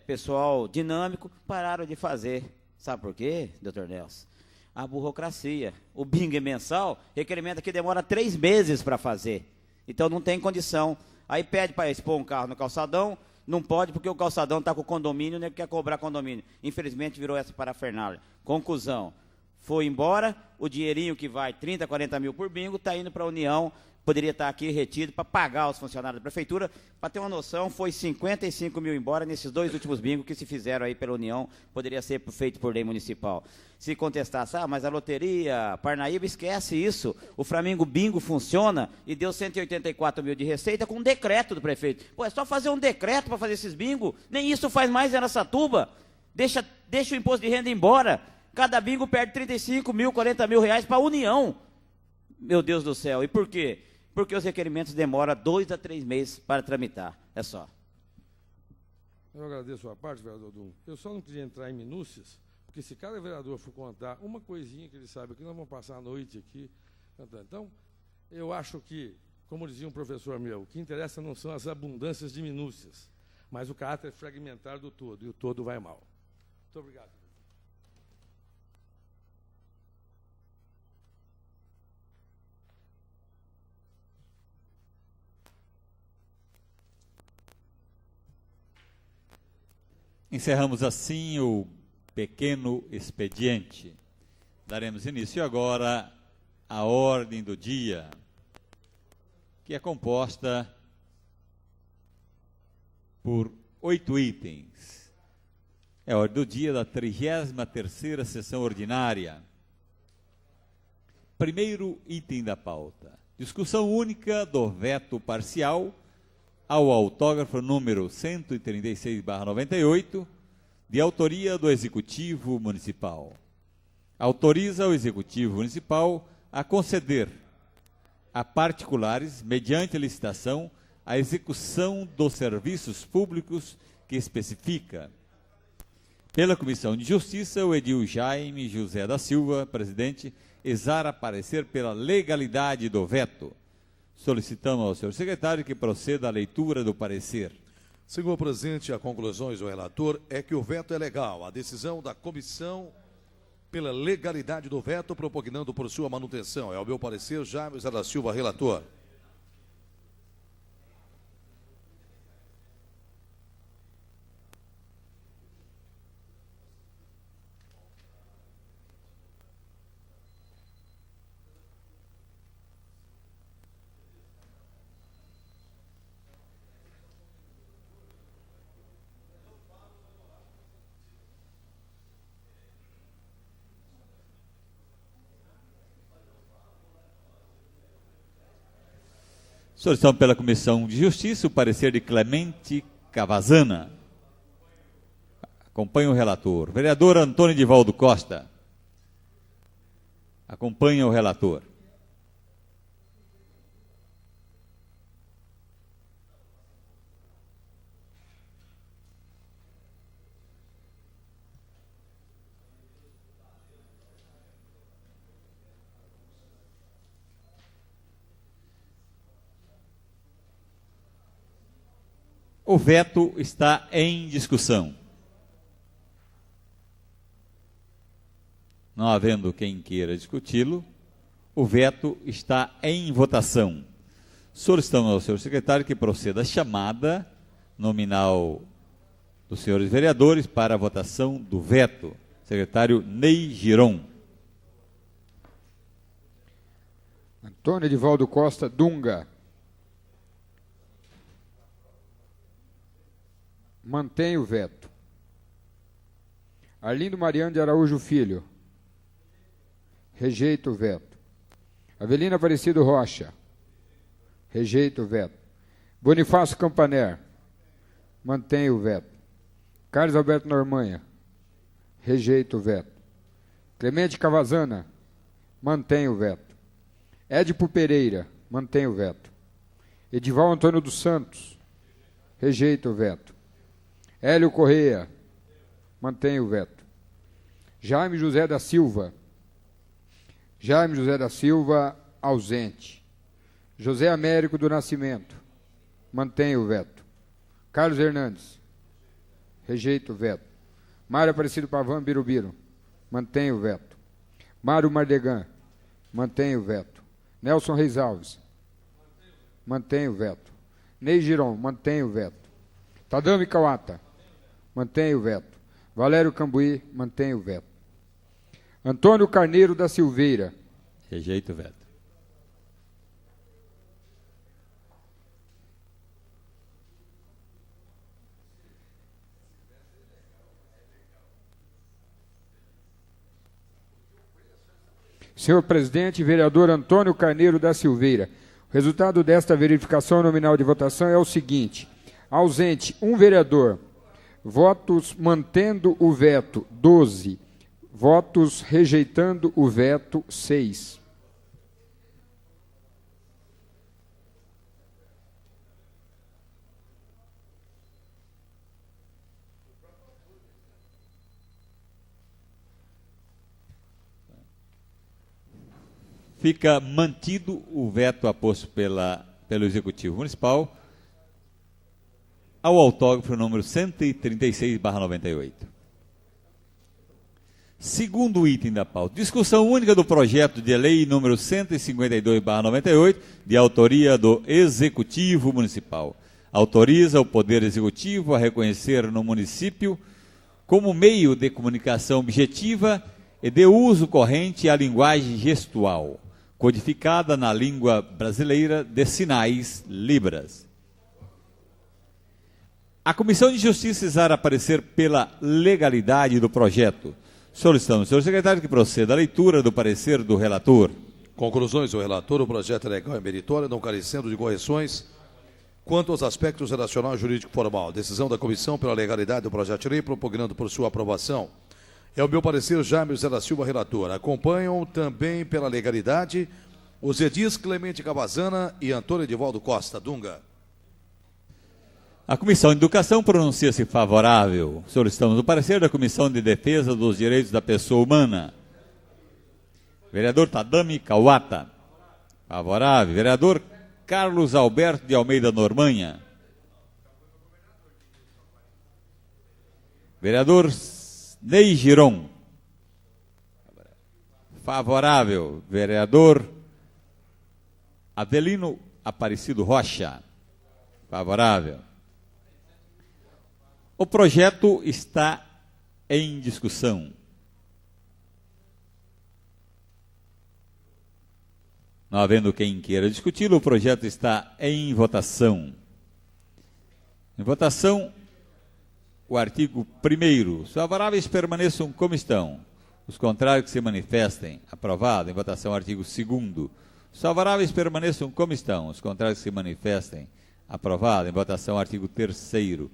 pessoal dinâmico, pararam de fazer. Sabe por quê, doutor Nelson? A burocracia. O bingo é mensal, requerimento aqui demora 3 meses para fazer. Então não tem condição. Aí pede para expor um carro no calçadão, não pode porque o calçadão está com o condomínio, nem quer cobrar condomínio. Infelizmente virou essa parafernália. Conclusão, foi embora, o dinheirinho que vai 30, 40 mil por bingo, está indo para a União, poderia estar aqui retido para pagar os funcionários da prefeitura. Para ter uma noção, foi 55 mil embora nesses 2 últimos bingos que se fizeram aí pela União, poderia ser feito por lei municipal. Se contestasse, mas a loteria, Parnaíba, esquece isso. O Flamengo Bingo funciona e deu 184 mil de receita com um decreto do prefeito. Pô, é só fazer um decreto para fazer esses bingo, nem isso faz mais em Araçatuba. Deixa o imposto de renda embora. Cada bingo perde 35 mil, 40 mil reais para a União. Meu Deus do céu, e por quê? Porque os requerimentos demoram 2 a 3 meses para tramitar. É só. Eu agradeço a parte, vereador Dum. Eu só não queria entrar em minúcias, porque se cada vereador for contar uma coisinha que ele sabe que nós vamos passar a noite aqui cantando. Então, eu acho que, como dizia um professor meu, o que interessa não são as abundâncias de minúcias, mas o caráter fragmentar do todo, e o todo vai mal. Muito obrigado. Encerramos assim o pequeno expediente. Daremos início agora à ordem do dia, que é composta por 8 itens. É a ordem do dia da 33ª sessão ordinária. Primeiro item da pauta: discussão única do veto parcial ao autógrafo número 136/98, de autoria do Executivo Municipal. Autoriza o Executivo Municipal a conceder a particulares, mediante licitação, a execução dos serviços públicos que especifica. Pela Comissão de Justiça, o edil Jaime José da Silva, presidente, exara parecer pela legalidade do veto. Solicitamos ao senhor secretário que proceda à leitura do parecer. Senhor presidente, as conclusões do relator é que o veto é legal. A decisão da comissão pela legalidade do veto, propugnando por sua manutenção. É o meu parecer, Jaime José da Silva, relator. Solicitamos pela Comissão de Justiça o parecer de Clemente Cavazana. Acompanha o relator. Vereador Antônio Divaldo Costa. Acompanha o relator. O veto está em discussão. Não havendo quem queira discuti-lo, o veto está em votação. Solicitamos ao senhor secretário que proceda a chamada nominal dos senhores vereadores para a votação do veto. Secretário Ney Giron. Antônio Edivaldo Costa Dunga. Mantém o veto. Arlindo Mariano de Araújo Filho. Rejeita o veto. Avelino Aparecido Rocha. Rejeita o veto. Bonifácio Campaner. Mantém o veto. Carlos Alberto Normanha. Rejeita o veto. Clemente Cavazana. Mantém o veto. Édipo Pereira. Mantém o veto. Edival Antônio dos Santos. Rejeita o veto. Hélio Correia. Mantém o veto. Jaime José da Silva. Jaime José da Silva, ausente. José Américo do Nascimento. Mantém o veto. Carlos Hernandes. Rejeita o veto. Mário Aparecido Pavan Birubiru. Mantém o veto. Mário Mardegan. Mantém o veto. Nelson Reis Alves. Mantém o veto. Ney Giron. Mantém o veto. Tadami Kawata. Mantém o veto. Valério Cambuí. Mantém o veto. Antônio Carneiro da Silveira. Rejeita o veto. Senhor presidente, vereador Antônio Carneiro da Silveira. O resultado desta verificação nominal de votação é o seguinte: ausente, 1 vereador. Votos mantendo o veto, 12. Votos rejeitando o veto, 6. Fica mantido o veto aposto pelo Executivo Municipal ao autógrafo número 136/98. Segundo item da pauta, discussão única do projeto de lei número 152/98, de autoria do Executivo Municipal. Autoriza o Poder Executivo a reconhecer no município como meio de comunicação objetiva e de uso corrente a linguagem gestual, codificada na língua brasileira de sinais, Libras. A Comissão de Justiça exara parecer pela legalidade do projeto. Solicitamos, senhor secretário, que proceda à leitura do parecer do relator. Conclusões do relator: o projeto é legal e meritório, não carecendo de correções quanto aos aspectos relacional e jurídico formal. Decisão da comissão pela legalidade do projeto de lei, propugnando por sua aprovação. É o meu parecer, Jaime José da Silva, relator. Acompanham também pela legalidade os edis Clemente Cavazana e Antônio Edivaldo Costa Dunga. A Comissão de Educação pronuncia-se favorável. Solicitamos o parecer da Comissão de Defesa dos Direitos da Pessoa Humana. Vereador Tadami Kawata. Favorável. Vereador Carlos Alberto de Almeida Normanha. Vereador Ney Giron. Favorável. Vereador Avelino Aparecido Rocha. Favorável. O projeto está em discussão. Não havendo quem queira discuti-lo, o projeto está em votação. Em votação, o artigo 1º. Os favoráveis permaneçam como estão. Os contrários que se manifestem. Aprovado. Em votação, artigo 2º. Os favoráveis permaneçam como estão. Os contrários que se manifestem. Aprovado. Em votação, artigo 3º.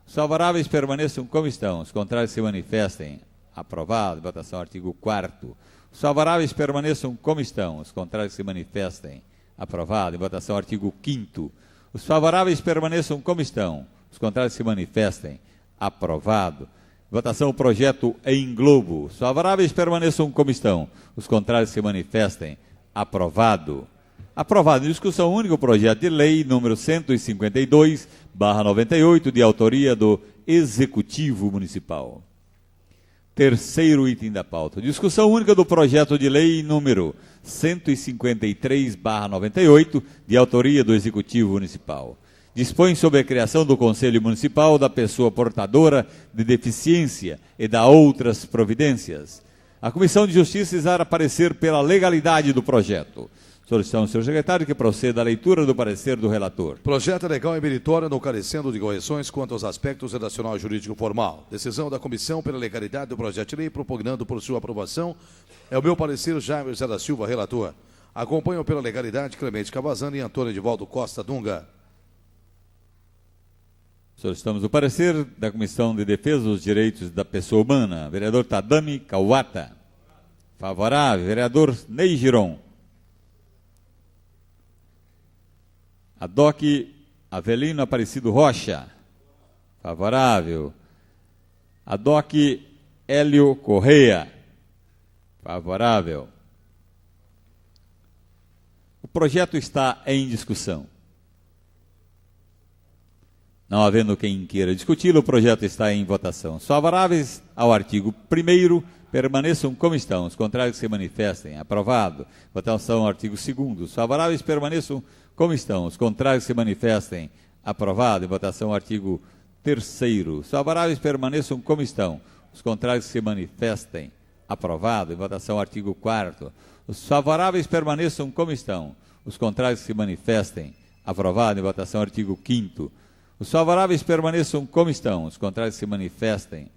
Os favoráveis permaneçam como estão. Os contrários se manifestem. Aprovado. Em votação, artigo 4º. Os favoráveis permaneçam como estão. Os contrários se manifestem. Aprovado. Em votação, artigo 5º. Os favoráveis permaneçam como estão. Os contrários se manifestem. Aprovado. Votação, o projeto em globo. Os favoráveis permaneçam como estão. Os contrários se manifestem. Aprovado. Aprovado em discussão única o projeto de lei número 152/98, de autoria do Executivo Municipal. Terceiro item da pauta. Discussão única do projeto de lei número 153/98, de autoria do Executivo Municipal. dispõe sobre a criação do Conselho Municipal da pessoa portadora de deficiência e da outras providências. A Comissão de Justiça irá parecer pela legalidade do projeto. Solicitamos ao senhor secretário que proceda à leitura do parecer do relator. Projeto é legal e meritório, não carecendo de correções quanto aos aspectos redacional e jurídico formal. Decisão da Comissão pela legalidade do projeto de lei, propugnando por sua aprovação. É o meu parecer, Jaime José da Silva, relator. Acompanham pela legalidade Clemente Cavazani e Antônio Edivaldo Costa Dunga. Solicitamos o parecer da Comissão de Defesa dos Direitos da Pessoa Humana. Vereador Tadami Kawata. Favorável. Vereador Ney Giron. Adoc Avelino Aparecido Rocha. Favorável. Adoc Hélio Correia. Favorável. O projeto está em discussão. Não havendo quem queira discuti-lo, o projeto está em votação. Os favoráveis ao artigo 1º permaneçam como estão. Os contrários se manifestem. Aprovado. Votação ao artigo 2º. Os favoráveis permaneçam como estão. Os contrários se manifestem. Aprovado. Em votação ao artigo 3º. Os favoráveis permaneçam como estão. Os contrários se manifestem. Aprovado. Em votação ao artigo 4º. Os favoráveis permaneçam como estão. Os contrários se manifestem. Aprovado. Em votação ao artigo 5º. Os favoráveis permaneçam como estão. Os contrários se manifestem.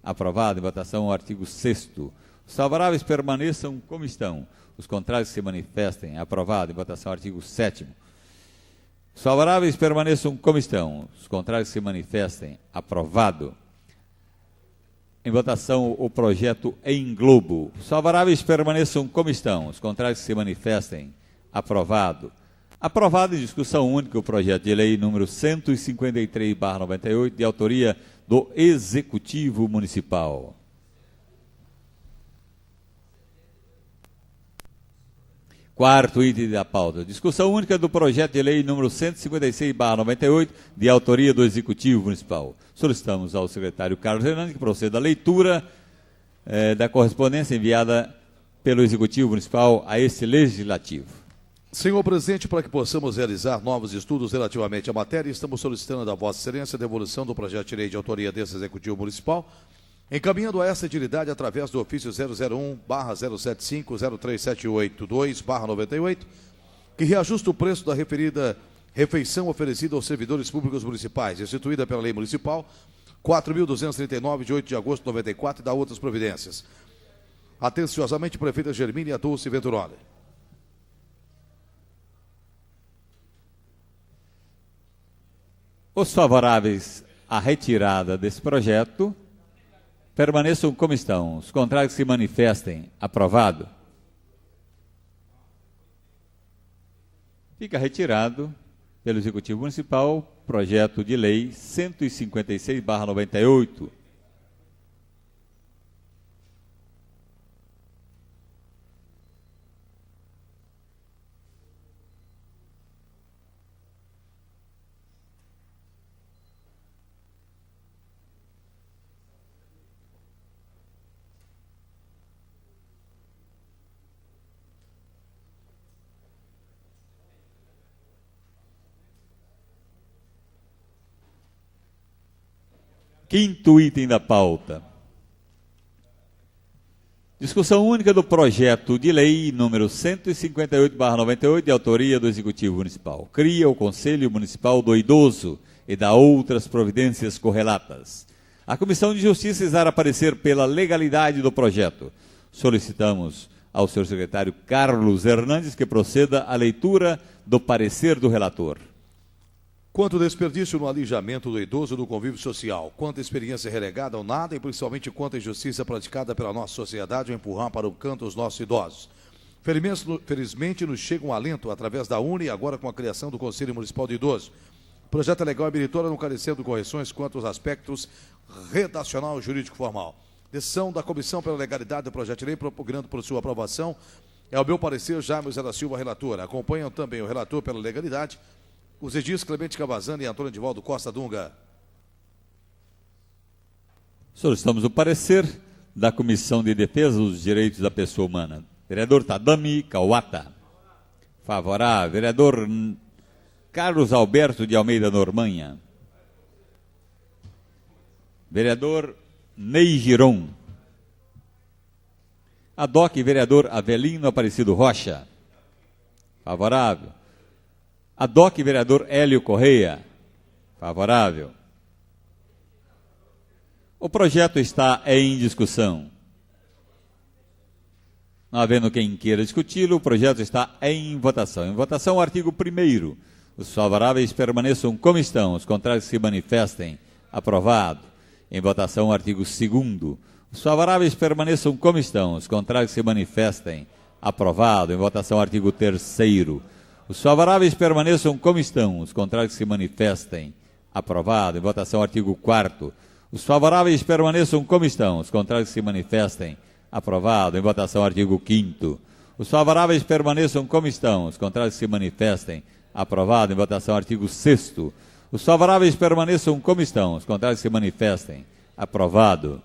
Aprovado. Em votação ao artigo 6º. Os favoráveis permaneçam como estão. Os contrários se manifestem. Aprovado. Em votação ao artigo 7º. Os favoráveis permaneçam como estão. Os contrários se manifestem. Aprovado. Em votação o projeto em globo. Os favoráveis permaneçam como estão. Os contrários se manifestem. Aprovado. Aprovado em discussão única o projeto de lei número 153/98, de autoria do Executivo Municipal. Quarto item da pauta. Discussão única do projeto de lei número 156/98, de autoria do Executivo Municipal. Solicitamos ao secretário Carlos Hernandes que proceda à leitura da correspondência enviada pelo Executivo Municipal a este Legislativo. Senhor presidente, para que possamos realizar novos estudos relativamente à matéria, estamos solicitando da Vossa Excelência a devolução do projeto de lei de autoria desse Executivo Municipal, encaminhando a essa utilidade através do ofício 001/0750378-2/98, que reajusta o preço da referida refeição oferecida aos servidores públicos municipais, instituída pela Lei Municipal 4.239, de 8 de agosto de 94, e da outras providências. Atenciosamente, prefeita Germínia Dulce Venturoli. Os favoráveis à retirada desse projeto permaneçam como estão. Os contrários se manifestem. Aprovado. Fica retirado pelo Executivo Municipal projeto de lei 156/98. Quinto item da pauta. Discussão única do projeto de lei número 158/98, de autoria do Executivo Municipal. Cria o Conselho Municipal do Idoso e dá outras providências correlatas. A Comissão de Justiça irá parecer pela legalidade do projeto. Solicitamos ao senhor secretário Carlos Hernandes que proceda à leitura do parecer do relator. Quanto desperdício no alijamento do idoso do convívio social, quanta experiência relegada ao nada e principalmente quanta injustiça praticada pela nossa sociedade ao empurrar para o canto os nossos idosos. Felizmente nos chega um alento através da UNE e agora com a criação do Conselho Municipal de Idoso. O projeto é legal e meritório, não carecendo correções quanto aos aspectos redacional e jurídico formal. Decisão da Comissão pela Legalidade do Projeto de Lei, propugnando por sua aprovação. É o meu parecer, Jaime José da Silva, relator. Acompanham também o relator pela legalidade, os edis Clemente Cavazani e Antônio Edivaldo Costa Dunga. Solicitamos o parecer da Comissão de Defesa dos Direitos da Pessoa Humana. Vereador Tadami Kawata. Favorável. Vereador Carlos Alberto de Almeida Normanha. Vereador Ney Giron. ADOC, vereador Avelino Aparecido Rocha. Favorável. ADOC, vereador Hélio Correia. Favorável. O projeto está em discussão. Não havendo quem queira discuti-lo, o projeto está em votação. Em votação, o artigo 1º. Os favoráveis permaneçam como estão, os contrários se manifestem. Aprovado. Em votação, o artigo 2º. Os favoráveis permaneçam como estão, os contrários se manifestem. Aprovado. Em votação, o artigo 3º. Os favoráveis permaneçam como estão, os contrários se manifestem. Aprovado. Em votação, o artigo 4º. Os favoráveis permaneçam como estão, os contrários se manifestem. Aprovado. Em votação, artigo 5º. Os favoráveis permaneçam como estão, os contrários se manifestem. Aprovado. Em votação, artigo 6º. Os favoráveis permaneçam como estão, os contrários se manifestem. Aprovado.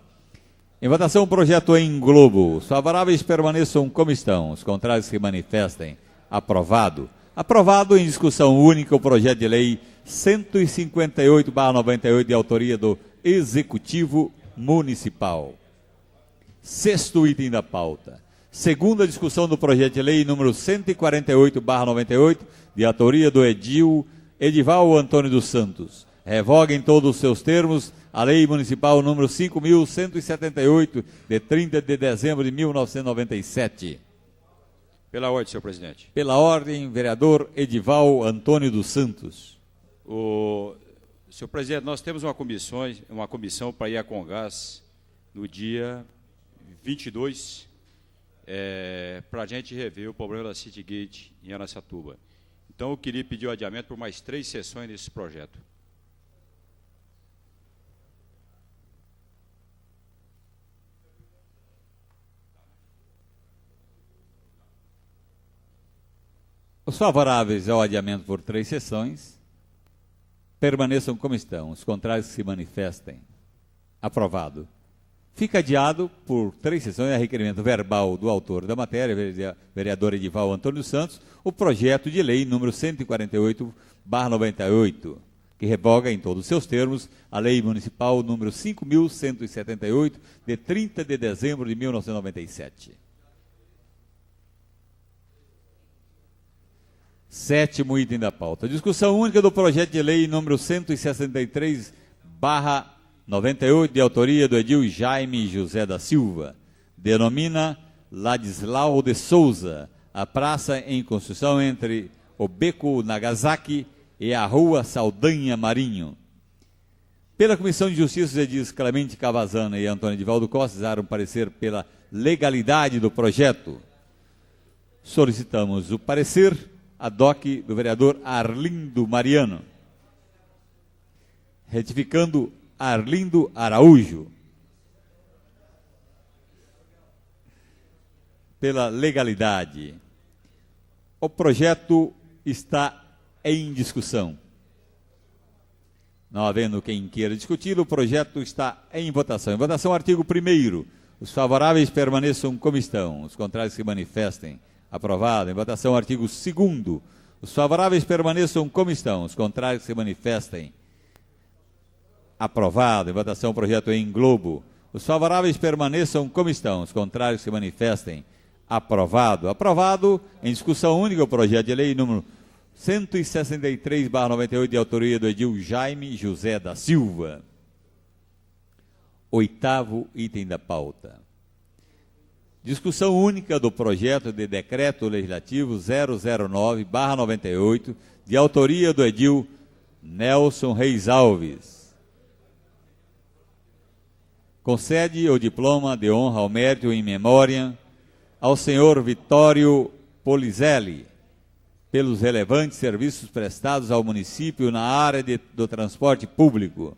Em votação, o projeto em globo. Os favoráveis permaneçam como estão, os contrários se manifestem. Aprovado. Aprovado. Em discussão única, o projeto de lei 158/98, de autoria do Executivo Municipal. 6º item da pauta. Segunda discussão do projeto de lei número 148/98, de autoria do Edival Antônio dos Santos. Revoga em todos os seus termos a Lei Municipal número 5.178, de 30 de dezembro de 1997. Pela ordem, senhor presidente. Pela ordem, vereador Edival Antônio dos Santos. Senhor presidente, nós temos uma comissão para ir a Congás no dia 22, para a gente rever o problema da Citygate em Araçatuba. Então, eu queria pedir o adiamento por mais 3 sessões desse projeto. Os favoráveis ao adiamento por 3 sessões permaneçam como estão, os contrários se manifestem. Aprovado. Fica adiado por 3 sessões, a requerimento verbal do autor da matéria, vereador Edival Antônio Santos, o projeto de lei número 148/98, que revoga em todos os seus termos a Lei Municipal número 5.178, de 30 de dezembro de 1997. 7º item da pauta. Discussão única do projeto de lei número 163/98, de autoria do edil Jaime José da Silva. Denomina Ladislau de Souza a praça em construção entre o Beco Nagasaki e a Rua Saldanha Marinho. Pela Comissão de Justiça, os edis Clemente Cavazana e Antônio Edivaldo Costa daram parecer pela legalidade do projeto. Solicitamos o parecer ADOC do vereador Arlindo Mariano. Retificando, Arlindo Araújo. Pela legalidade. O projeto está em discussão. Não havendo quem queira discutir, o projeto está em votação. Em votação, artigo 1º. Os favoráveis permaneçam como estão, os contrários se manifestem. Aprovado. Em votação, artigo 2º. Os favoráveis permaneçam como estão, os contrários se manifestem. Aprovado. Em votação, projeto em globo. Os favoráveis permaneçam como estão, os contrários se manifestem. Aprovado. Aprovado. Em discussão única, o projeto de lei número 163/98, de autoria do edil Jaime José da Silva. 8º item da pauta. Discussão única do projeto de decreto legislativo 009/98, de autoria do edil Nelson Reis Alves. Concede o diploma de honra ao mérito em memória ao senhor Vitório Polizelli, pelos relevantes serviços prestados ao município na área do transporte público.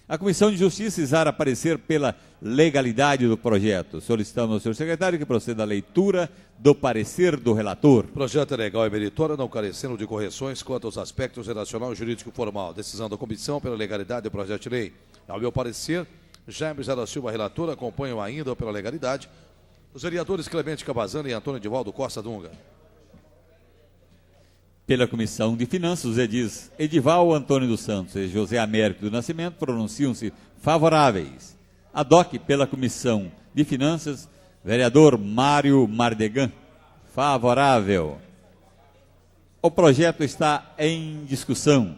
A Comissão de Justiça exara parecer pela legalidade do projeto. Solicitamos ao senhor secretário que proceda à leitura do parecer do relator. O projeto é legal e meritório, não carecendo de correções quanto aos aspectos relacional, jurídico e formal. Decisão da comissão pela legalidade do projeto de lei. Ao meu parecer, Jaime José da Silva, relator, acompanham ainda pela legalidade os vereadores Clemente Cavazana e Antônio Edivaldo Costa Dunga. Pela Comissão de Finanças, os edis Edival Antônio dos Santos e José Américo do Nascimento pronunciam-se favoráveis. ADOC pela Comissão de Finanças, vereador Mário Mardegan, favorável. O projeto está em discussão.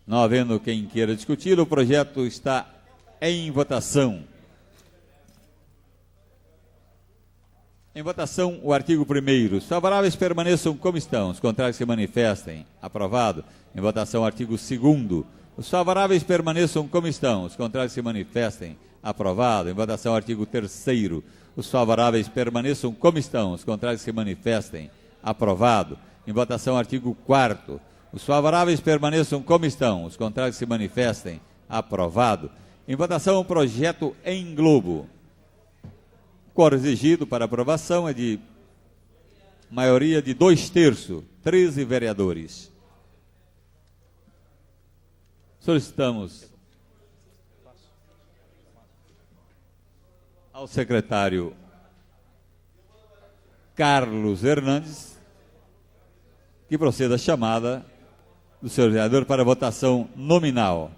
Não havendo quem queira discutir, o projeto está em votação. Em votação, o artigo 1º. Os favoráveis permaneçam como estão, os contrários se manifestem. Aprovado. Em votação, o artigo 2º. Os favoráveis permaneçam como estão, os contrários se manifestem. Aprovado. Em votação, o artigo 3º. Os favoráveis permaneçam como estão, os contrários se manifestem. Aprovado. Em votação, o artigo 4º. Os favoráveis permaneçam como estão, os contrários se manifestem. Aprovado. Em votação, o projeto em globo. O quórum exigido para aprovação é de maioria de 2/3, 13 vereadores. Solicitamos ao secretário Carlos Hernandes que proceda a chamada do senhor vereador para votação nominal.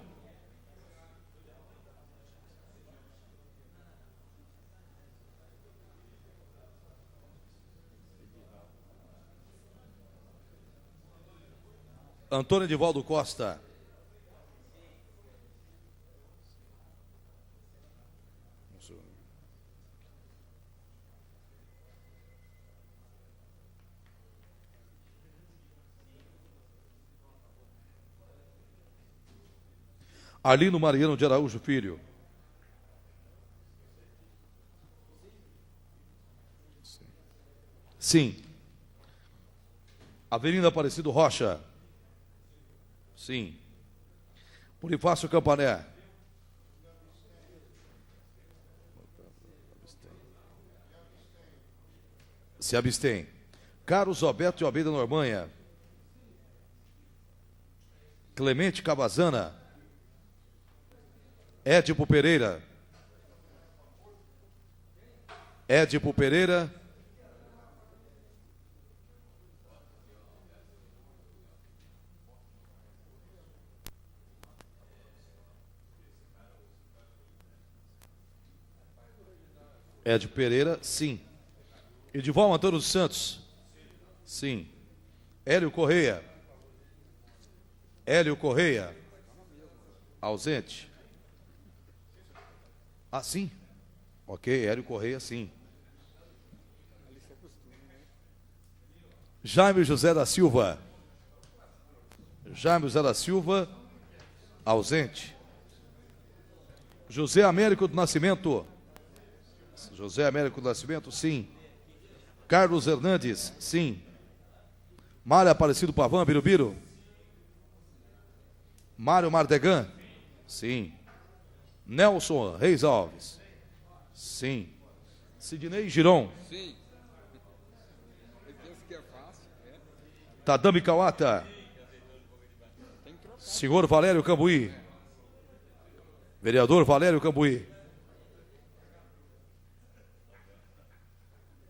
Antônio Edivaldo Costa. Arlindo Mariano de Araújo Filho. Sim. Avenida Aparecido Rocha. Sim. Bonifácio Campané. Se abstém. Carlos Roberto de Almeida Normanha. Clemente Cavazana. Édipo Pereira. Édipo Pereira. Édipo Pereira, sim. Edival Antônio dos Santos. Sim. Hélio Correia. Hélio Correia. Ausente. Ah, sim. Ok, Hélio Correia, sim. Jaime José da Silva. Jaime José da Silva. Ausente. José Américo do Nascimento. José Américo do Nascimento, sim. Carlos Hernandes, sim. Mário Aparecido Pavan, Birubiru. Mário Mardegan, sim. Nelson Reis Alves, sim. Sidnei Giron, sim. Ele pensa que é fácil, é? Tadami Kawata. Senhor Valério Cambuí. Vereador Valério Cambuí.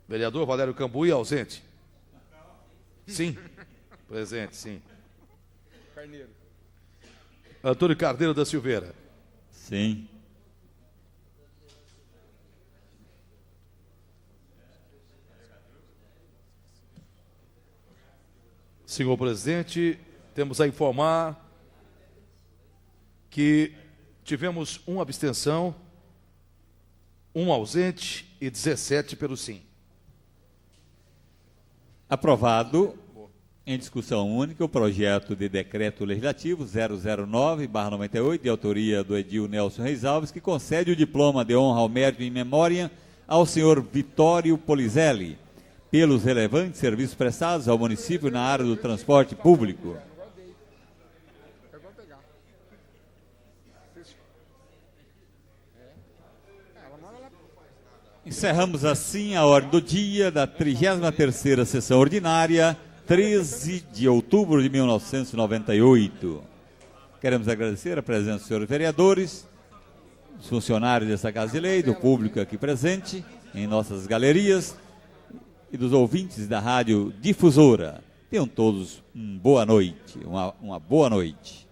Vereador Valério Cambuí, ausente. Sim. Presente, sim. Carneiro. Antônio Carneiro da Silveira. Sim. Senhor presidente, temos a informar que tivemos uma abstenção, um ausente e 17 pelo sim. Aprovado, em discussão única, o projeto de decreto legislativo 009/98, de autoria do edil Nelson Reis Alves, que concede o diploma de honra ao mérito em memória ao senhor Vitório Polizelli, pelos relevantes serviços prestados ao município na área do transporte público. Encerramos assim a ordem do dia da 33ª sessão ordinária, 13 de outubro de 1998. Queremos agradecer a presença dos senhores vereadores, dos funcionários dessa Casa de Lei, do público aqui presente, em nossas galerias, e dos ouvintes da Rádio Difusora. Tenham todos uma boa noite.